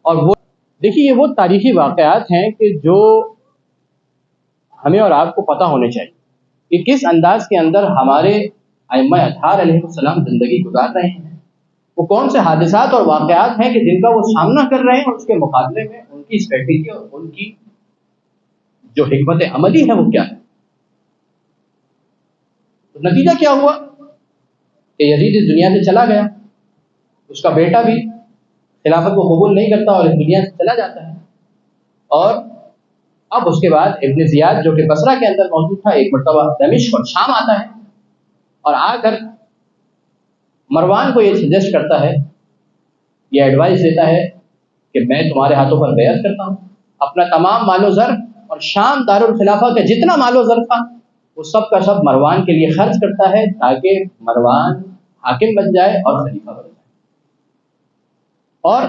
اور وہ دیکھیے یہ وہ تاریخی واقعات ہیں کہ جو ہمیں اور آپ کو پتہ ہونے چاہیے کہ کس انداز کے اندر ہمارے ائمہ اطہار علیہ السلام زندگی گزار رہے ہیں، وہ کون سے حادثات اور واقعات ہیں کہ جن کا وہ سامنا کر رہے ہیں، اور اس کے مقابلے میں ان کی اسٹریٹجی اور ان کی جو حکمت عملی ہے وہ کیا ہے۔ تو نتیجہ کیا ہوا کہ یزید اس دنیا سے چلا گیا، اس کا بیٹا بھی خلافت کو قبول نہیں کرتا اور اس دنیا سے چلا جاتا ہے، اور اب اس کے بعد ابن زیاد جو کہ بصرہ کے اندر موجود تھا ایک مرتبہ دمشق اور شام آتا ہے، اور آ کر مروان کو یہ سجیسٹ کرتا ہے، یہ ایڈوائس دیتا ہے کہ میں تمہارے ہاتھوں پر بیعت کرتا ہوں، اپنا تمام مال و زر اور شام دارالخلافہ کا جتنا مال و زر تھا وہ سب کا سب مروان کے لیے خرچ کرتا ہے تاکہ مروان حاکم بن جائے اور خلیفہ بن جائے۔ اور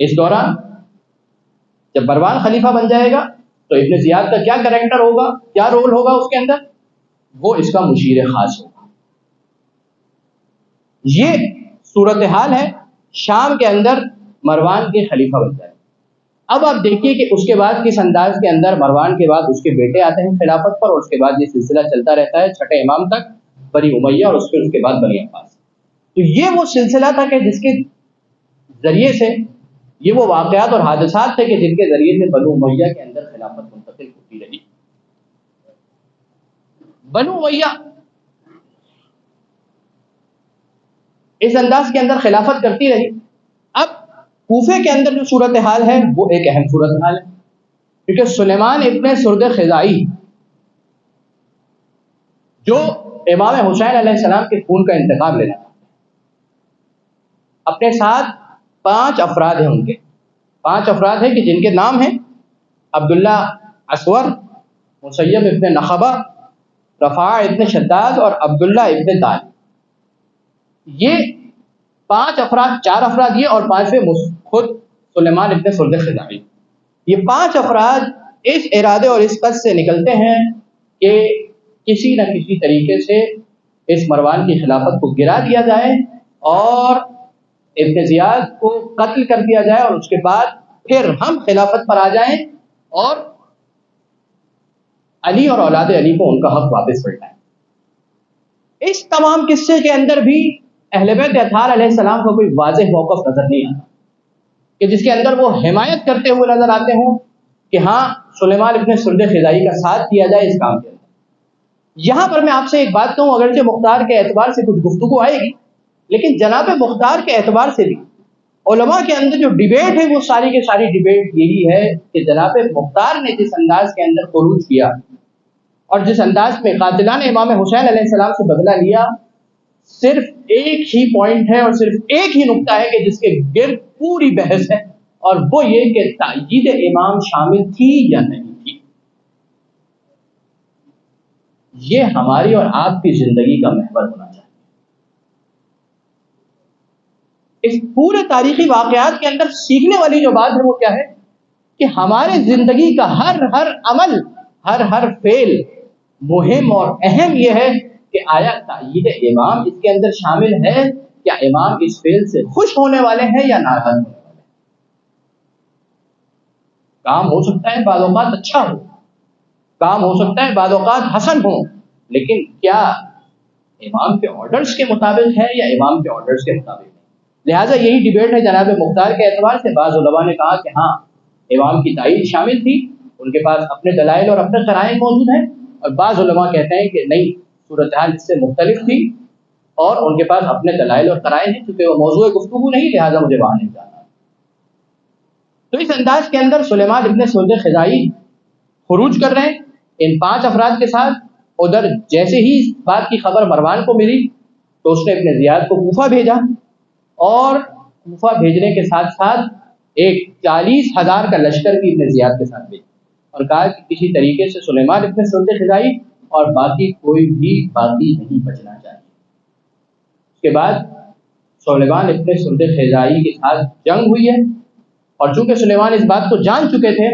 اس دوران جب مروان خلیفہ بن جائے گا تو ابن زیاد کا کیا کریکٹر ہوگا، کیا رول ہوگا اس کے اندر، وہ اس کا مشیر خاص ہوگا۔ یہ صورتحال ہے شام کے اندر مروان کے خلیفہ بن جائے۔ اب آپ دیکھیے کہ اس کے بعد کس انداز کے اندر مروان کے بعد اس کے بیٹے آتے ہیں خلافت پر، اور اس کے بعد یہ سلسلہ چلتا رہتا ہے چھٹے امام تک، بنی امیہ، اور اس کے بعد بنی عباس۔ تو یہ وہ سلسلہ تھا کہ جس کے ذریعے سے یہ وہ واقعات اور حادثات تھے کہ جن کے ذریعے سے بنو امیہ کے اندر خلافت منتقل ہوتی رہی. بنو امیہ اس انداز کے اندر خلافت کرتی رہی. اب کوفے کے اندر جو صورتحال ہے وہ ایک اہم صورتحال ہے، کیونکہ سلیمان ابن سرد خزائی جو امام حسین علیہ السلام کے خون کا انتقام لینا تھا، اپنے ساتھ 5 افراد ہیں. ان کے 5 افراد ہیں کہ جن کے نام ہیں عبداللہ اسور، مسیب ابن نخبہ، رفاع ابن شداد اور عبداللہ ابن دال. یہ 5 افراد، 4 افراد یہ اور 5ویں خود سلیمان ابن سرد خزائی. یہ 5 افراد اس ارادے اور اس قصد سے نکلتے ہیں کہ کسی نہ کسی طریقے سے اس مروان کی خلافت کو گرا دیا جائے اور ابن زیاد کو قتل کر دیا جائے، اور اس کے بعد پھر ہم خلافت پر آ جائیں اور علی اور اولاد علی کو ان کا حق واپس لوٹائیں. اس تمام قصے کے اندر بھی اہل بیت اطہار علیہ السلام کو کوئی واضح موقف نظر نہیں آتا کہ جس کے اندر وہ حمایت کرتے ہوئے نظر آتے ہوں کہ ہاں سلیمان ابن سرد خزائی کا ساتھ کیا جائے اس کام کے اندر. یہاں پر میں آپ سے ایک بات کہوں، اگرچہ مختار کے اعتبار سے کچھ گفتگو آئے گی، لیکن جناب مختار کے اعتبار سے بھی علماء کے اندر جو ڈیبیٹ ہے وہ ساری کی ساری ڈیبیٹ یہی ہے کہ جناب مختار نے جس انداز کے اندر خروج کیا اور جس انداز میں قاتلان امام حسین علیہ السلام سے بدلہ لیا، صرف ایک ہی پوائنٹ ہے اور صرف ایک ہی نقطہ ہے کہ جس کے گرد پوری بحث ہے، اور وہ یہ کہ تأیید امام شامل تھی یا نہیں تھی. یہ ہماری اور آپ کی زندگی کا محور ہونا چاہیے. اس پورے تاریخی واقعات کے اندر سیکھنے والی جو بات ہے وہ کیا ہے کہ ہمارے زندگی کا ہر عمل، ہر فعل مہم اور اہم یہ ہے کہ آیا تأیید امام اس کے اندر شامل ہے؟ کیا امام اس فعل سے خوش ہونے والے ہیں یا ناراض ہونے والے ہیں؟ کام ہو سکتا ہے بعض اوقات اچھا ہو، کام ہو سکتا ہے بعض اوقات حسن ہو، لیکن کیا امام کے آرڈرز کے مطابق ہے یا امام کے آرڈرز کے مطابق ہے؟ لہٰذا یہی ڈیبیٹ ہے جناب مختار کے اعتبار سے. بعض علماء نے کہا کہ ہاں امام کی تائید شامل تھی، ان کے پاس اپنے دلائل اور اپنے قرائن موجود ہیں، اور بعض علماء کہتے ہیں کہ نہیں، صورتحال اس سے مختلف تھی اور ان کے پاس اپنے دلائل اور قرائن ہیں، کیونکہ وہ موضوع گفتگو نہیں، لہٰذا مجھے وہاں نہیں جانا. تو اس انداز کے اندر سلیمان ابن سرد خزائی خروج کر رہے ہیں ان 5 افراد کے ساتھ. ادھر جیسے ہی اس بات کی خبر مروان کو ملی تو اس نے ابن زیاد کو کوفہ بھیجا، اور کوفہ بھیجنے کے ساتھ ساتھ ایک 40,000 کا لشکر بھی ابن زیاد کے ساتھ بھیجا، اور کہا کہ کسی طریقے سے سلیمان ابن سرد خزائی اور باقی کوئی بھی باقی نہیں بچنا چاہیے. اس کے بعد سلیمان ابن سرد خزائی کے ساتھ جنگ ہوئی ہے، اور چونکہ سلیمان اس بات کو جان چکے تھے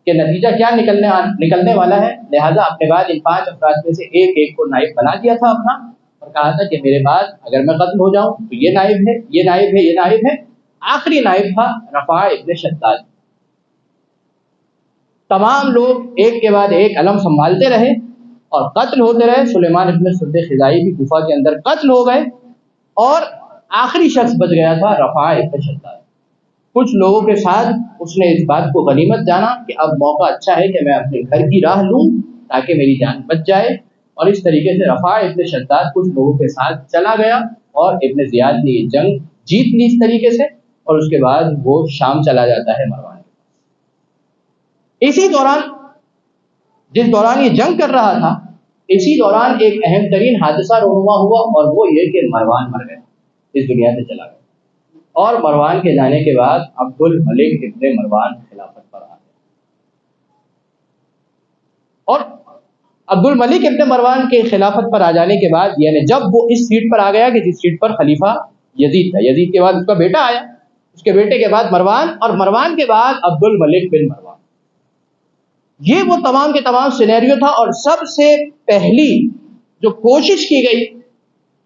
کہ نتیجہ کیا نکلنے والا ہے، لہذا اپنے بعد ان 5 افراد میں سے ایک کو نائب بنا دیا تھا اپنا، اور کہا تھا کہ میرے بعد اگر میں قتل ہو جاؤں تو یہ نائب ہے، یہ نائب ہے، یہ نائب ہے. آخری نائب تھا رفاع ابن شداد. تمام لوگ ایک کے بعد ایک علم سنبھالتے رہے اور قتل ہوتے رہے. سلیمان ابن سرد خزائی بھی کوفہ کے اندر قتل ہو گئے، اور آخری شخص بچ گیا تھا رفاع ابن شداد. کچھ لوگوں کے ساتھ اس نے اس بات کو غنیمت جانا کہ اب موقع اچھا ہے کہ میں اپنے گھر کی راہ لوں تاکہ میری جان بچ جائے، اور اس طریقے سے رفاع ابن شداد کچھ لوگوں کے ساتھ چلا گیا اور ابن زیاد نے یہ جنگ جیت لی اس طریقے سے، اور اس کے بعد وہ شام چلا جاتا ہے مروان کے پاس. اسی دوران جس دوران یہ جنگ کر رہا تھا، اسی دوران ایک اہم ترین حادثہ رونما ہوا، اور وہ یہ کہ مروان مر گیا، اس دنیا سے چلا گیا. اور مروان کے جانے کے بعد عبد الملک ابن مروان خلافت پر آ گئے. اور عبد الملک ابن مروان کے خلافت پر آ جانے کے بعد، یعنی جب وہ اس سیٹ پر آ گیا کہ جس سیٹ پر خلیفہ یزید تھا، یزید کے بعد اس کا بیٹا آیا، اس کے بیٹے کے بعد مروان، اور مروان کے بعد عبد الملک بن مروان. یہ وہ تمام کے تمام سینیریو تھا، اور سب سے پہلی جو کوشش کی گئی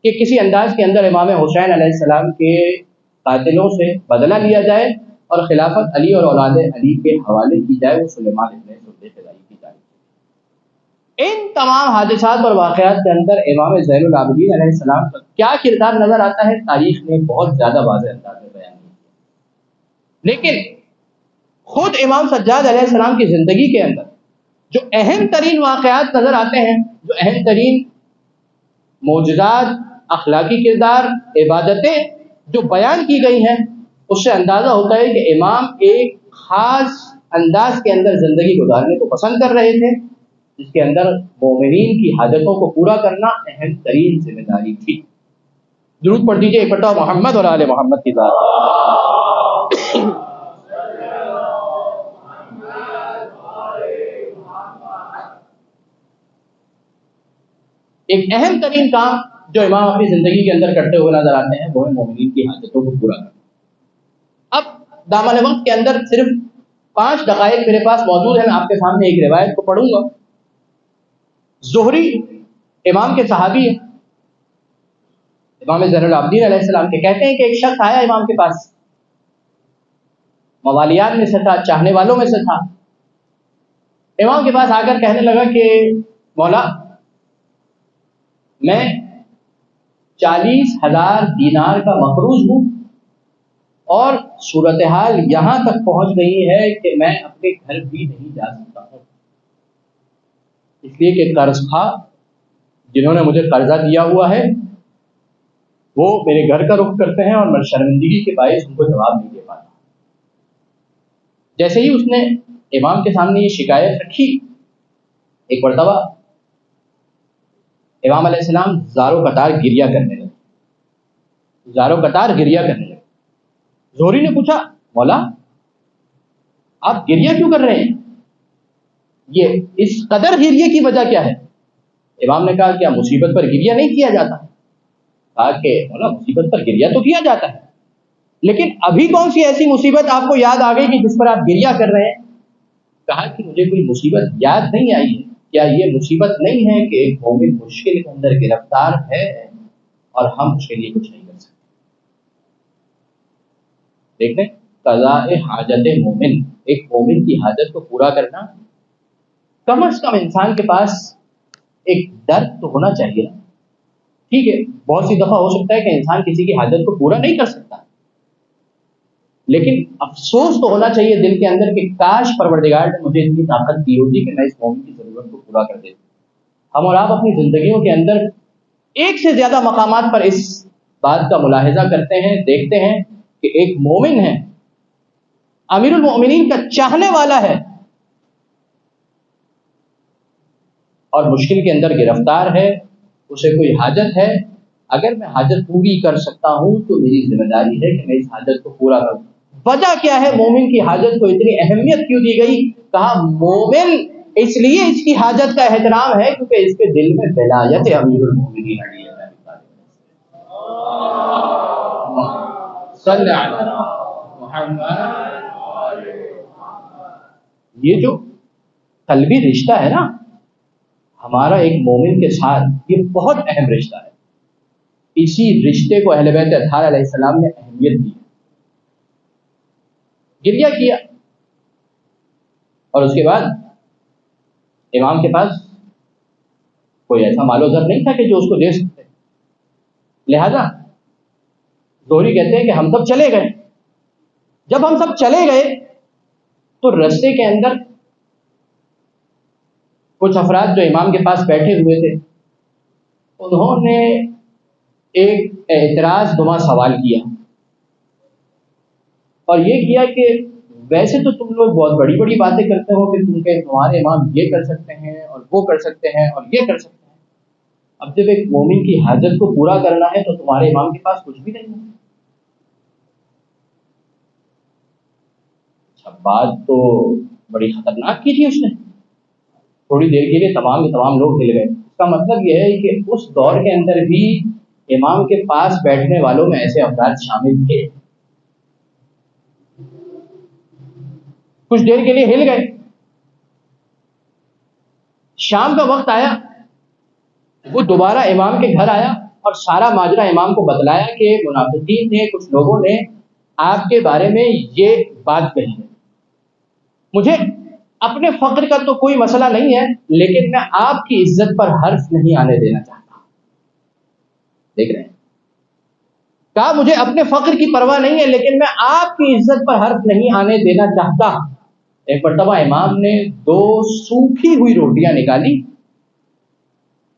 کہ کسی انداز کے اندر امام حسین علیہ السلام کے قاتلوں سے بدلہ لیا جائے اور خلافت علی اور اولاد علی کے حوالے کی جائے، وہ سلیمان ابن سرد خزائی کی جائے. ان تمام حادثات اور واقعات کے اندر امام زین العابدین علیہ السلام کا کیا کردار نظر آتا ہے؟ تاریخ نے بہت زیادہ واضح انداز میں بیان کیا، لیکن خود امام سجاد علیہ السلام کی زندگی کے اندر جو اہم ترین واقعات نظر آتے ہیں، جو اہم ترین معجزات، اخلاقی کردار، عبادتیں جو بیان کی گئی ہیں، اس سے اندازہ ہوتا ہے کہ امام ایک خاص انداز کے اندر زندگی گزارنے کو پسند کر رہے تھے، جس کے اندر مومنین کی حاجتوں کو پورا کرنا اہم ترین ذمہ داری تھی۔ درود پڑھ دیجیے ایک مرتبہ محمد اور آل محمد کی ذات۔ ایک اہم ترین کام جو امام اپنی زندگی کے اندر کرتے ہوئے نظر آتے ہیں وہ ہے مومنین کی حاجتوں کو پورا کرنا۔ اب دامن وقت کے اندر صرف 5 دقائق میرے پاس موجود ہیں، میں آپ کے سامنے ایک روایت کو پڑھوں گا۔ زہری امام کے صحابی ہیں، امام زین العابدین علیہ السلام کے، کہتے ہیں کہ ایک شخص آیا امام کے پاس، موالیات میں سے تھا، چاہنے والوں میں سے تھا۔ امام کے پاس آ کر کہنے لگا کہ مولا، میں 40,000 دینار کا مقروض ہوں اور صورتحال یہاں تک پہنچ گئی ہے کہ میں اپنے گھر بھی نہیں جا سکتا ہوں، اس لیے کہ قرض خواہ جنہوں نے مجھے قرضہ دیا ہوا ہے وہ میرے گھر کا رخ کرتے ہیں اور میں شرمندگی کے باعث ان کو جواب نہیں دے پاتا۔ جیسے ہی اس نے امام کے سامنے یہ شکایت رکھی، ایک مرتبہ امام علیہ السلام زارو قطار گریہ کرنے لگے، زارو قطار گریہ کرنے لگے۔ زہری نے پوچھا، مولا آپ گریہ کیوں کر رہے ہیں؟ یہ اس قدر گریہ کی وجہ کیا ہے؟ امام نے کہا، کیا مصیبت پر گریہ نہیں کیا جاتا؟ کہا کہ مولا مصیبت پر گریہ تو کیا جاتا ہے، لیکن ابھی کون سی ایسی مصیبت آپ کو یاد آ گئی کہ جس پر آپ گریہ کر رہے ہیں؟ کہا کہ مجھے کوئی مصیبت یاد نہیں آئی ہے۔ کیا یہ مصیبت نہیں ہے کہ ایک مومن مشکل کے اندر گرفتار ہے اور ہم اس کے لیے کچھ نہیں کر سکتے؟ دیکھیں، قضاء حاجت مومن، ایک مومن کی حاجت کو پورا کرنا، کم از کم انسان کے پاس ایک درد تو ہونا چاہیے۔ ٹھیک ہے، بہت سی دفعہ ہو سکتا ہے کہ انسان کسی کی حاجت کو پورا نہیں کر سکتا، لیکن افسوس تو ہونا چاہیے دل کے اندر کہ کاش پروردگار نے مجھے اتنی طاقت دی ہوتی کہ میں اس مومن کی ضرورت کو پورا کر دیتا۔ ہم اور آپ اپنی زندگیوں کے اندر ایک سے زیادہ مقامات پر اس بات کا ملاحظہ کرتے ہیں، دیکھتے ہیں کہ ایک مومن ہے، امیر المؤمنین کا چاہنے والا ہے اور مشکل کے اندر گرفتار ہے، اسے کوئی حاجت ہے۔ اگر میں حاجت پوری کر سکتا ہوں تو میری ذمہ داری ہے کہ میں اس حاجت کو پورا کروں۔ وجہ کیا ہے مومن کی حاجت کو اتنی اہمیت کیوں دی گئی؟ کہا مومن اس لیے اس کی حاجت کا احترام ہے کیونکہ اس کے دل میں ولایت امیر المؤمنین علی صلی علی محمد۔ یہ جو قلبی رشتہ ہے نا ہمارا ایک مومن کے ساتھ، یہ بہت اہم رشتہ ہے۔ اسی رشتے کو اہل بیت اطہار علیہ السلام نے اہمیت دی، گریہ کیا، اور اس کے بعد امام کے پاس کوئی ایسا مال و زر نہیں تھا کہ جو اس کو دے سکتے، لہذا زہری کہتے ہیں کہ ہم سب چلے گئے۔ جب ہم سب چلے گئے تو رستے کے اندر کچھ افراد جو امام کے پاس بیٹھے ہوئے تھے انہوں نے ایک اعتراض نما سوال کیا، اور یہ کیا کہ ویسے تو تم لوگ بہت بڑی بڑی باتیں کرتے ہو کہ تمہارے امام یہ کر سکتے ہیں اور وہ کر سکتے ہیں اور یہ کر سکتے ہیں، اب جب ایک مومن کی حاجت کو پورا کرنا ہے تو تمہارے امام کے پاس کچھ بھی نہیں ہے۔ اچھا، بات تو بڑی خطرناک کی تھی اس نے۔ تھوڑی دیر کے لیے تمام لوگ ہل گئے۔ اس کا مطلب یہ ہے کہ اس دور کے اندر بھی امام کے پاس بیٹھنے والوں میں ایسے افراد شامل تھے۔ کچھ دیر کے لیے ہل گئے، شام کا وقت آیا، وہ دوبارہ امام کے گھر آیا اور سارا ماجرا امام کو بتلایا کہ منافقین نے، کچھ لوگوں نے آپ کے بارے میں یہ بات کہی ہے، مجھے اپنے فقر کا تو کوئی مسئلہ نہیں ہے، لیکن میں آپ کی عزت پر حرف نہیں آنے دینا چاہتا. دیکھ رہے ہیں، کہا مجھے اپنے فقر کی پرواہ نہیں ہے، لیکن میں آپ کی عزت پر حرف نہیں آنے دینا چاہتا. ایک مرتبہ امام نے 2 سوکھی ہوئی روٹیاں نکالی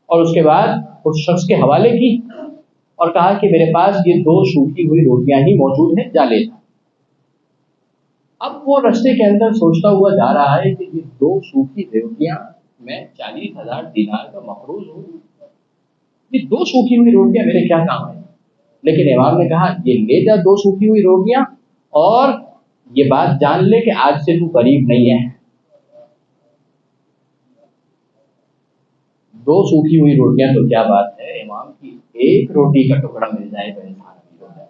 اور اس کے بعد اس شخص کے حوالے کی اور کہا کہ میرے پاس یہ 2 سوکھی ہوئی روٹیاں ہی موجود ہیں، جا لے جا. اب وہ رستے کے اندر سوچتا ہوا جا رہا ہے کہ یہ 2 سوکھی روٹیاں، میں 40,000 دینار کا مقروض ہوں، یہ 2 سوکھی ہوئی روٹیاں میرے کیا کام ہیں. لیکن امام نے کہا یہ لے جا 2 سوکھی ہوئی روٹیاں، اور یہ بات جان لے کہ آج سے تو غریب نہیں ہے. 2 سوکھی ہوئی روٹیاں تو کیا بات ہے، امام کی 1 روٹی کا ٹکڑا مل جائے تو انسان امیر ہو جائے.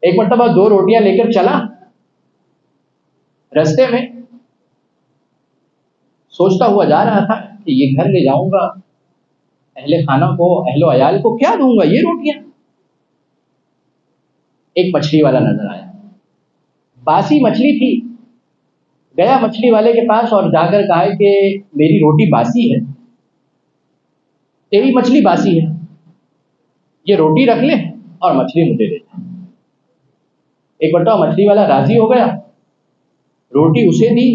ایک مرتبہ 2 روٹیاں لے کر چلا، رستے میں سوچتا ہوا جا رہا تھا کہ یہ گھر لے جاؤں گا، اہل خانہ کو، اہل و عیال کو کیا دوں گا یہ روٹیاں. ایک مچھلی والا نظر آیا، باسی مچھلی تھی. گیا مچھلی والے کے پاس اور جا کر کہا کہ میری روٹی باسی ہے، تیری مچھلی باسی ہے، یہ روٹی رکھ لے اور مچھلی مجھے دے. ایک مرتبہ مچھلی والا راضی ہو گیا، روٹی اسے دی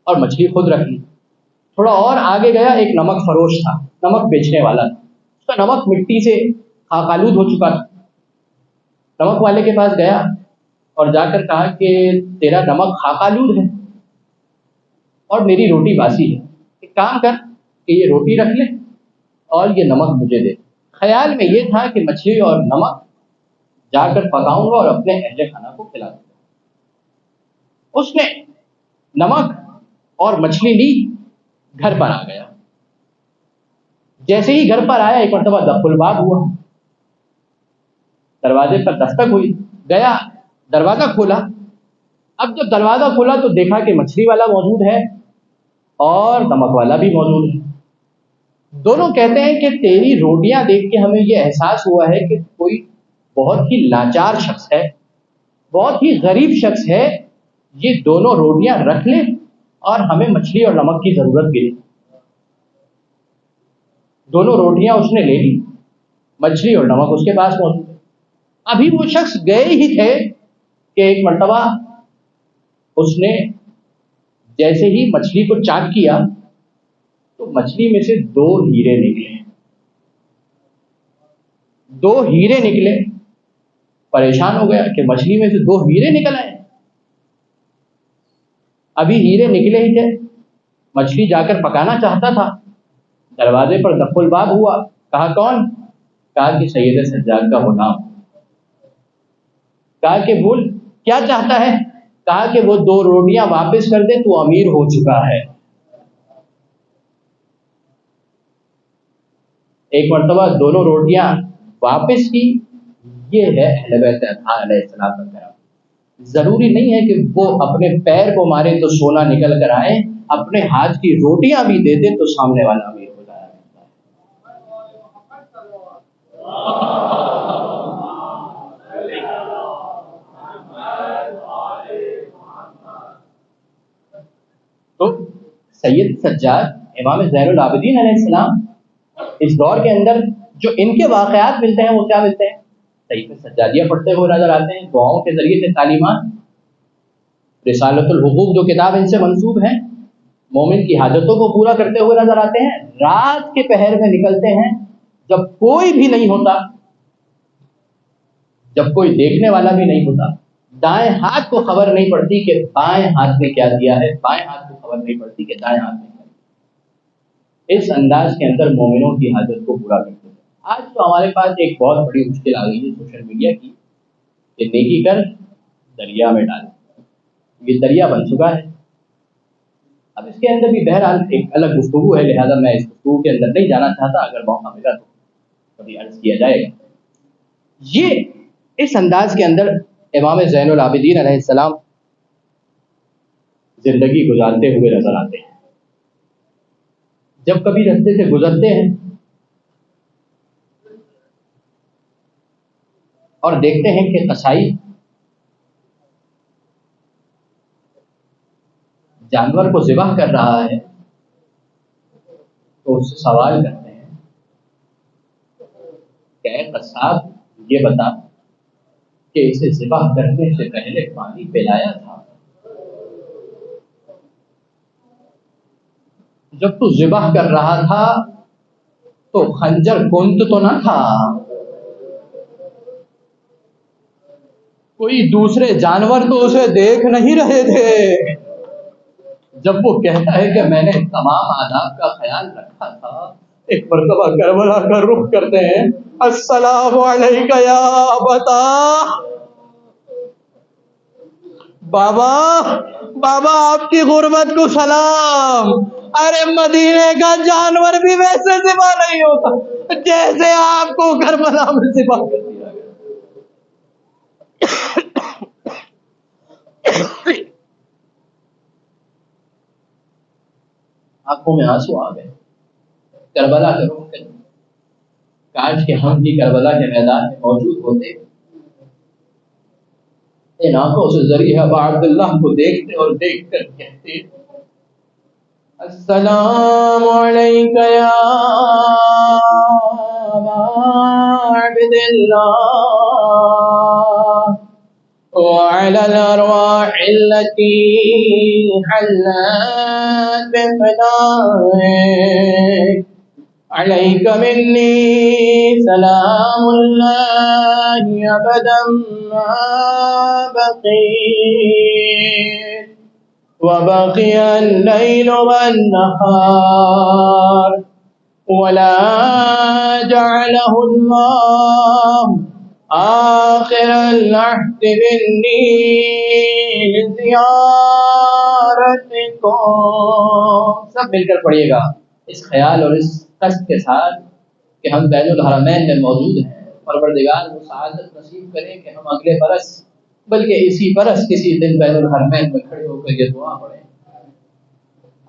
اور مچھلی خود رکھ لی. تھوڑا اور آگے گیا، ایک نمک فروش تھا، نمک بیچنے والا تھا، اس کا نمک مٹی سے خاک آلود ہو چکا تھا. نمک والے کے پاس گیا اور جا کر کہا کہ تیرا نمک خاک آلود ہے اور میری روٹی باسی ہے، ایک کام کر کہ یہ روٹی رکھ لے اور یہ نمک مجھے دے. خیال میں یہ تھا کہ مچھلی اور نمک جا کر پکاؤں گا اور اپنے اہل خانہ کو کھلا دوں گا. اس نے نمک اور مچھلی لی، گھر پر آ گیا. جیسے ہی گھر پر آیا، ایک مرتبہ دخل الباب ہوا، دروازے پر دستک ہوئی، گیا دروازہ کھولا. اب جب دروازہ کھولا تو دیکھا کہ مچھلی والا موجود ہے اور نمک والا بھی موجود ہے. دونوں کہتے ہیں کہ تیری روٹیاں دیکھ کے ہمیں یہ احساس ہوا ہے کہ کوئی بہت ہی لاچار شخص ہے، بہت ہی غریب شخص ہے، یہ دونوں روٹیاں رکھ لے اور ہمیں مچھلی اور نمک کی ضرورت بھی نہیں. دونوں روٹیاں اس نے لے لی، مچھلی اور نمک اس کے پاس موجود ہے. ابھی وہ شخص گئے ہی تھے کہ ایک مرتبہ اس نے جیسے ہی مچھلی کو چاک کیا تو مچھلی میں سے 2 ہیرے نکلے. 2 ہیرے نکلے، پریشان ہو گیا کہ مچھلی میں سے 2 ہیرے نکل آئے. ابھی ہیرے نکلے ہی تھے، مچھلی جا کر پکانا چاہتا تھا، دروازے پر دخل الباب ہوا. کہا کون؟ کہا کہ سید سجاد کا غلام. کہا کہ بول کیا چاہتا ہے؟ کہا کہ وہ 2 روٹیاں واپس کر دے، تو امیر ہو چکا ہے. ایک مرتبہ دونوں روٹیاں واپس کی. یہ ہے اہل بیت اطہار علیہ السلام. ضروری نہیں ہے کہ وہ اپنے پیر کو مارے تو سونا نکل کر آئے، اپنے ہاتھ کی روٹیاں بھی دے دے تو سامنے والا امیر ہو جایا. تو سید سجاد امام زین العابدین علیہ السلام اس دور کے اندر جو ان کے واقعات ملتے ہیں وہ کیا ملتے ہیں؟ صحیفہ سجادیہ پڑھتے ہوئے نظر آتے ہیں، دعاؤں کے ذریعے سے تعلیمات. رسالۃ الحقوق جو کتاب ان سے منسوب ہے، مومن کی حاجتوں کو پورا کرتے ہوئے نظر آتے ہیں. رات کے پہر میں نکلتے ہیں جب کوئی بھی نہیں ہوتا، جب کوئی دیکھنے والا بھی نہیں ہوتا. دائیں ہاتھ کو خبر نہیں پڑتی کہ بائیں ہاتھ نے کیا دیا ہے، بائیں ہاتھ کو خبر نہیں پڑتی کہ دائیں ہاتھ نے کیا دیا. اس انداز کے اندر مومنوں کی حاجت کو پورا کرتے ہیں. آج تو ہمارے پاس ایک بہت بڑی مشکل آ گئی ہے سوشل میڈیا کی کہ نیکی کر دریا میں ڈال. یہ دریا بن چکا ہے. اب اس کے اندر بھی بہرحال ایک الگ گفتگو ہے، لہذا میں اس گفتگو کے اندر نہیں جانا چاہتا. اگر موقع ملا تو کبھی عرض کیا جائے گا. یہ اس انداز کے اندر امام زین العابدین علیہ السلام زندگی گزارتے ہوئے نظر آتے ہیں. جب کبھی رستے سے گزرتے ہیں اور دیکھتے ہیں کہ قصائی جانور کو ذبح کر رہا ہے تو اس سے سوال کرتے ہیں کہ اے قصاب یہ بتا کہ اسے ذبح کرنے سے پہلے پانی پلایا تھا؟ جب تو ذبح کر رہا تھا تو خنجر گنت تو نہ تھا؟ کوئی دوسرے جانور تو اسے دیکھ نہیں رہے تھے؟ جب وہ کہتا ہے کہ میں نے تمام آداب کا خیال رکھا تھا، ایک مرتبہ کربلا کا رخ کرتے ہیں، السلام علیکہ یا ابتا، بابا بابا آپ کی غربت کو سلام۔ ارے مدینے کا جانور بھی ویسے ذبح نہیں ہوتا جیسے آپ کو کربلا میں ذبح کر دیا گیا۔ آنکھوں میں آنسو آ گئے کربلا کے رخ کے، کاش کہ ہم بھی کربلا کے میدان میں موجود ہوتے، ان آنکھوں سے ذریعہ ابا عبداللہ کو دیکھتے اور دیکھ کر کہتے السلام علیکہ یا ابا عبداللہ وعلى الأرواح التي حلت بفنائك عليك مني سلام الله أبدا ما بقيت وبقي الليل والنهار ولا جعله الله آخر العهد مني لزيارتكم۔ سب مل کر پڑھیے گا اس خیال اور اس قصد کے ساتھ کہ ہم بین الحرمین میں موجود ہیں، پروردگار وہ سعادت نصیب کرے کہ ہم اگلے برس بلکہ اسی برس کسی دن بین الحرمین میں کھڑے ہو کر یہ دعا پڑھیں،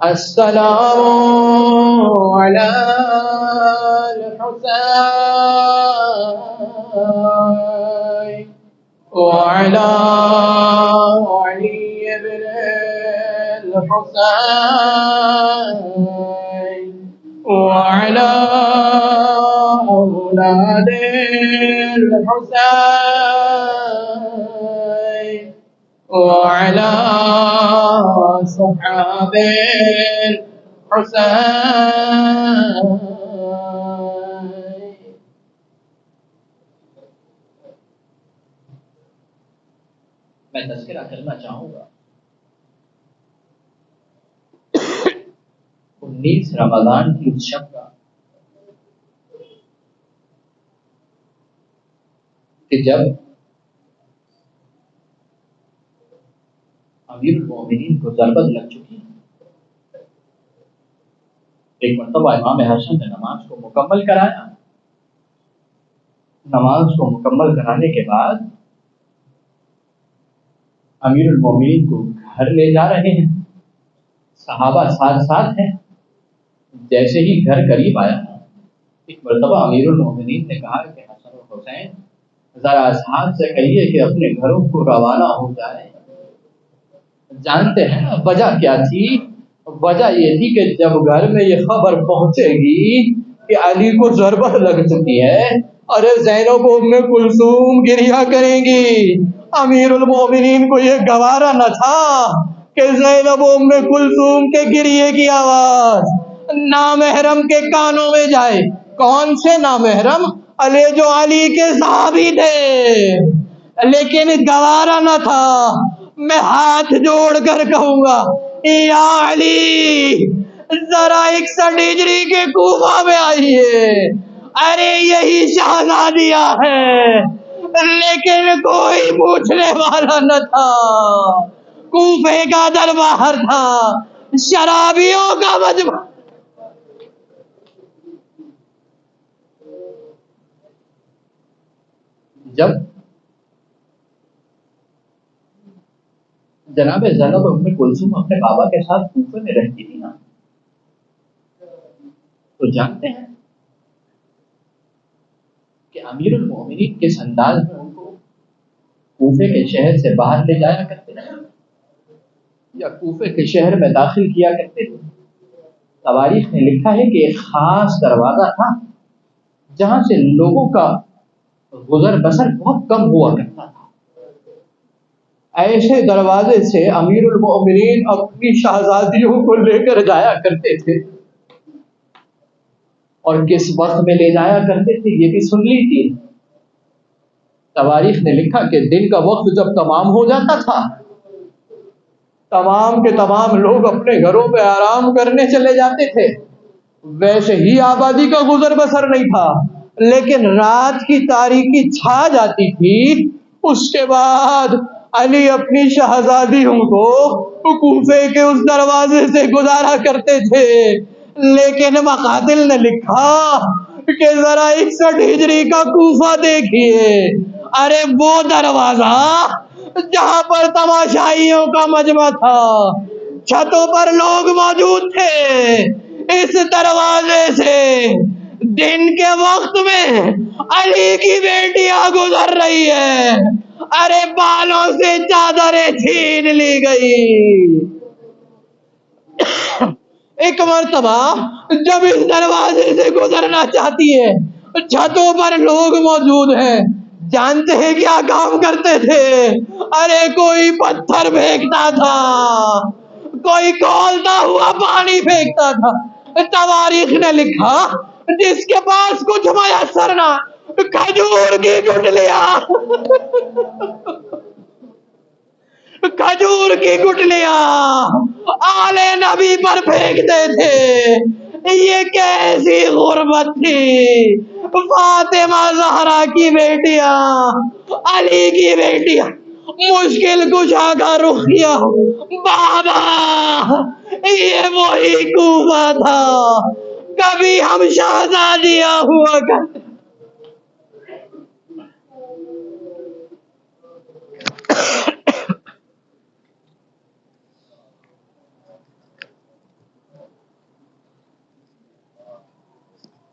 السلام علی الحسین وعلی علی بن الحسین وعلی اولاد الحسین وعلى صحاب الحسين۔ میں تذکرہ کرنا چاہوں گا 19 رمضان کی اس شب کا کہ جب امیر المومنین کو ضربت لگ چکی، ایک مرتبہ امام حسن نے نماز کو مکمل کرایا، نماز کو مکمل کرانے کے بعد امیر المومنین کو گھر لے جا رہے ہیں، صحابہ ساتھ ساتھ ہیں۔ جیسے ہی گھر قریب آیا، ایک مرتبہ امیر المومنین نے کہا کہ حسن و حسین ذرا اصحاب سے کہیے کہ اپنے گھروں کو روانہ ہو جائے۔ جانتے ہیں نا وجہ کیا تھی؟ وجہ یہ تھی کہ جب گھر میں یہ خبر پہنچے گی کہ علی کو ضربت لگ چکی ہے، ارے زینب ام کلثوم گریہ کریں گی۔ امیر المومنین کو یہ گوارا نہ تھا کہ زینب ام کلثوم کے گریے کی آواز نامحرم کے کانوں میں جائے۔ کون سے نامحرم؟ جو علی کے صحابی تھے، لیکن گوارا نہ تھا۔ میں ہاتھ جوڑ کر کہوں گا یا علی ذرا 61 ہجری کے کوفہ میں آئیے، ارے یہی شہزادیاں ہے، لیکن کوئی پوچھنے والا نہ تھا۔ کوفے کا دربار تھا، شرابیوں کا مجمع۔ جب جناب زینب ام کلثوم اپنے بابا کے ساتھ کوفے میں رہتی تھی نا، تو جانتے ہیں کہ امیر المومنین کس انداز میں ان کو کوفے کے شہر سے باہر لے جایا کرتے ہیں۔ یا کوفے کے شہر میں داخل کیا کرتے تھے۔ تواریخ نے لکھا ہے کہ ایک خاص دروازہ تھا جہاں سے لوگوں کا گزر بسر بہت کم ہوا کرتا تھا۔ ایسے دروازے سے امیر المؤمنین اپنی شہزادیوں کو لے کر جایا کرتے تھے، اور کس وقت میں لے جایا کرتے تھے یہ بھی سن لیجیے۔ تواریخ نے لکھا کہ دن کا وقت جب تمام ہو جاتا تھا، تمام کے تمام لوگ اپنے گھروں پہ آرام کرنے چلے جاتے تھے۔ ویسے ہی آبادی کا گزر بسر نہیں تھا، لیکن رات کی تاریکی چھا جاتی تھی، اس کے بعد علی اپنی شہزادیوں کو کوفے کے اس دروازے سے گزارا کرتے تھے۔ لیکن مقاتل نے لکھا کہ ذرا 61 ہجری کا کوفہ دیکھیے، ارے وہ دروازہ جہاں پر تماشائیوں کا مجمع تھا، چھتوں پر لوگ موجود تھے، اس دروازے سے دن کے وقت میں علی کی بیٹیاں گزر رہی ہے، ارے بالوں سے چادریں چھین لی گئی۔ ایک مرتبہ جب اس دروازے سے گزرنا چاہتی ہے، چھتوں پر لوگ موجود ہیں، جانتے ہیں کیا کام کرتے تھے؟ ارے کوئی پتھر پھینکتا تھا، کوئی کھولتا ہوا پانی پھینکتا تھا۔ تواریخ نے لکھا جس کے پاس کچھ میسر نہ، کھجور کی گٹلیاں کھجور کی گٹلیاں آل نبی پر پھینکتے تھے۔ یہ کیسی غربت تھی! فاطمہ زہرا کی بیٹیاں، علی کی بیٹیاں، مشکل کشا کا رخ کیا، بابا یہ وہی کوفہ تھا، کبھی ہم شہزادیاں ہوا کرتے۔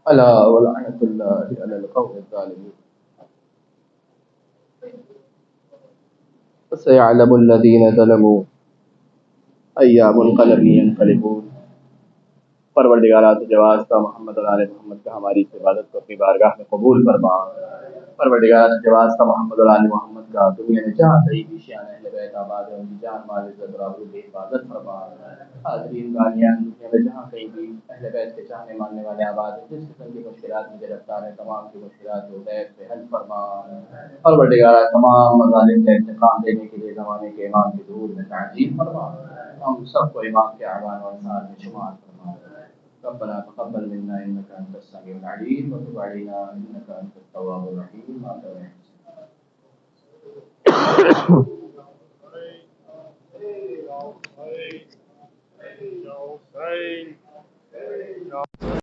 الا ولعنۃ اللہ علی القوم الظالمین۔ فسيعلم الذين ظلموا أي منقلب ينقلبون۔ پروردگارا تو جواز کا محمد اور آل محمد کا ہماری اس عبادت کو اپنی بارگاہ میں قبول فرما۔ پروردگارا تو جواز کا محمد اور آل محمد کا دنیا میں جہاں کہیں بھی شیعہ اہل بیت آباد ہے ان کی جان مال عزت اور آبرو کی حفاظت فرما۔ حاضرین غالیان دنیا میں جہاں کہیں بھی اہل بیت کے چاہنے ماننے والے آباد ہیں، جس قسم کی مشکلات میں گرفتار ہیں تمام کی مشکلات کو غیب سے حل فرما۔ پروردگارا تمام مظالم کا انتقام دینے کے لیے زمانے کے امام کے ظہور میں تعجیل فرما۔ ہم سب کو امام کے اعوان و انصار میں شمار فرما۔ ربنا تقبل منا انك انت السميع العليم وتب علينا انك انت التواب الرحيم۔ آمين۔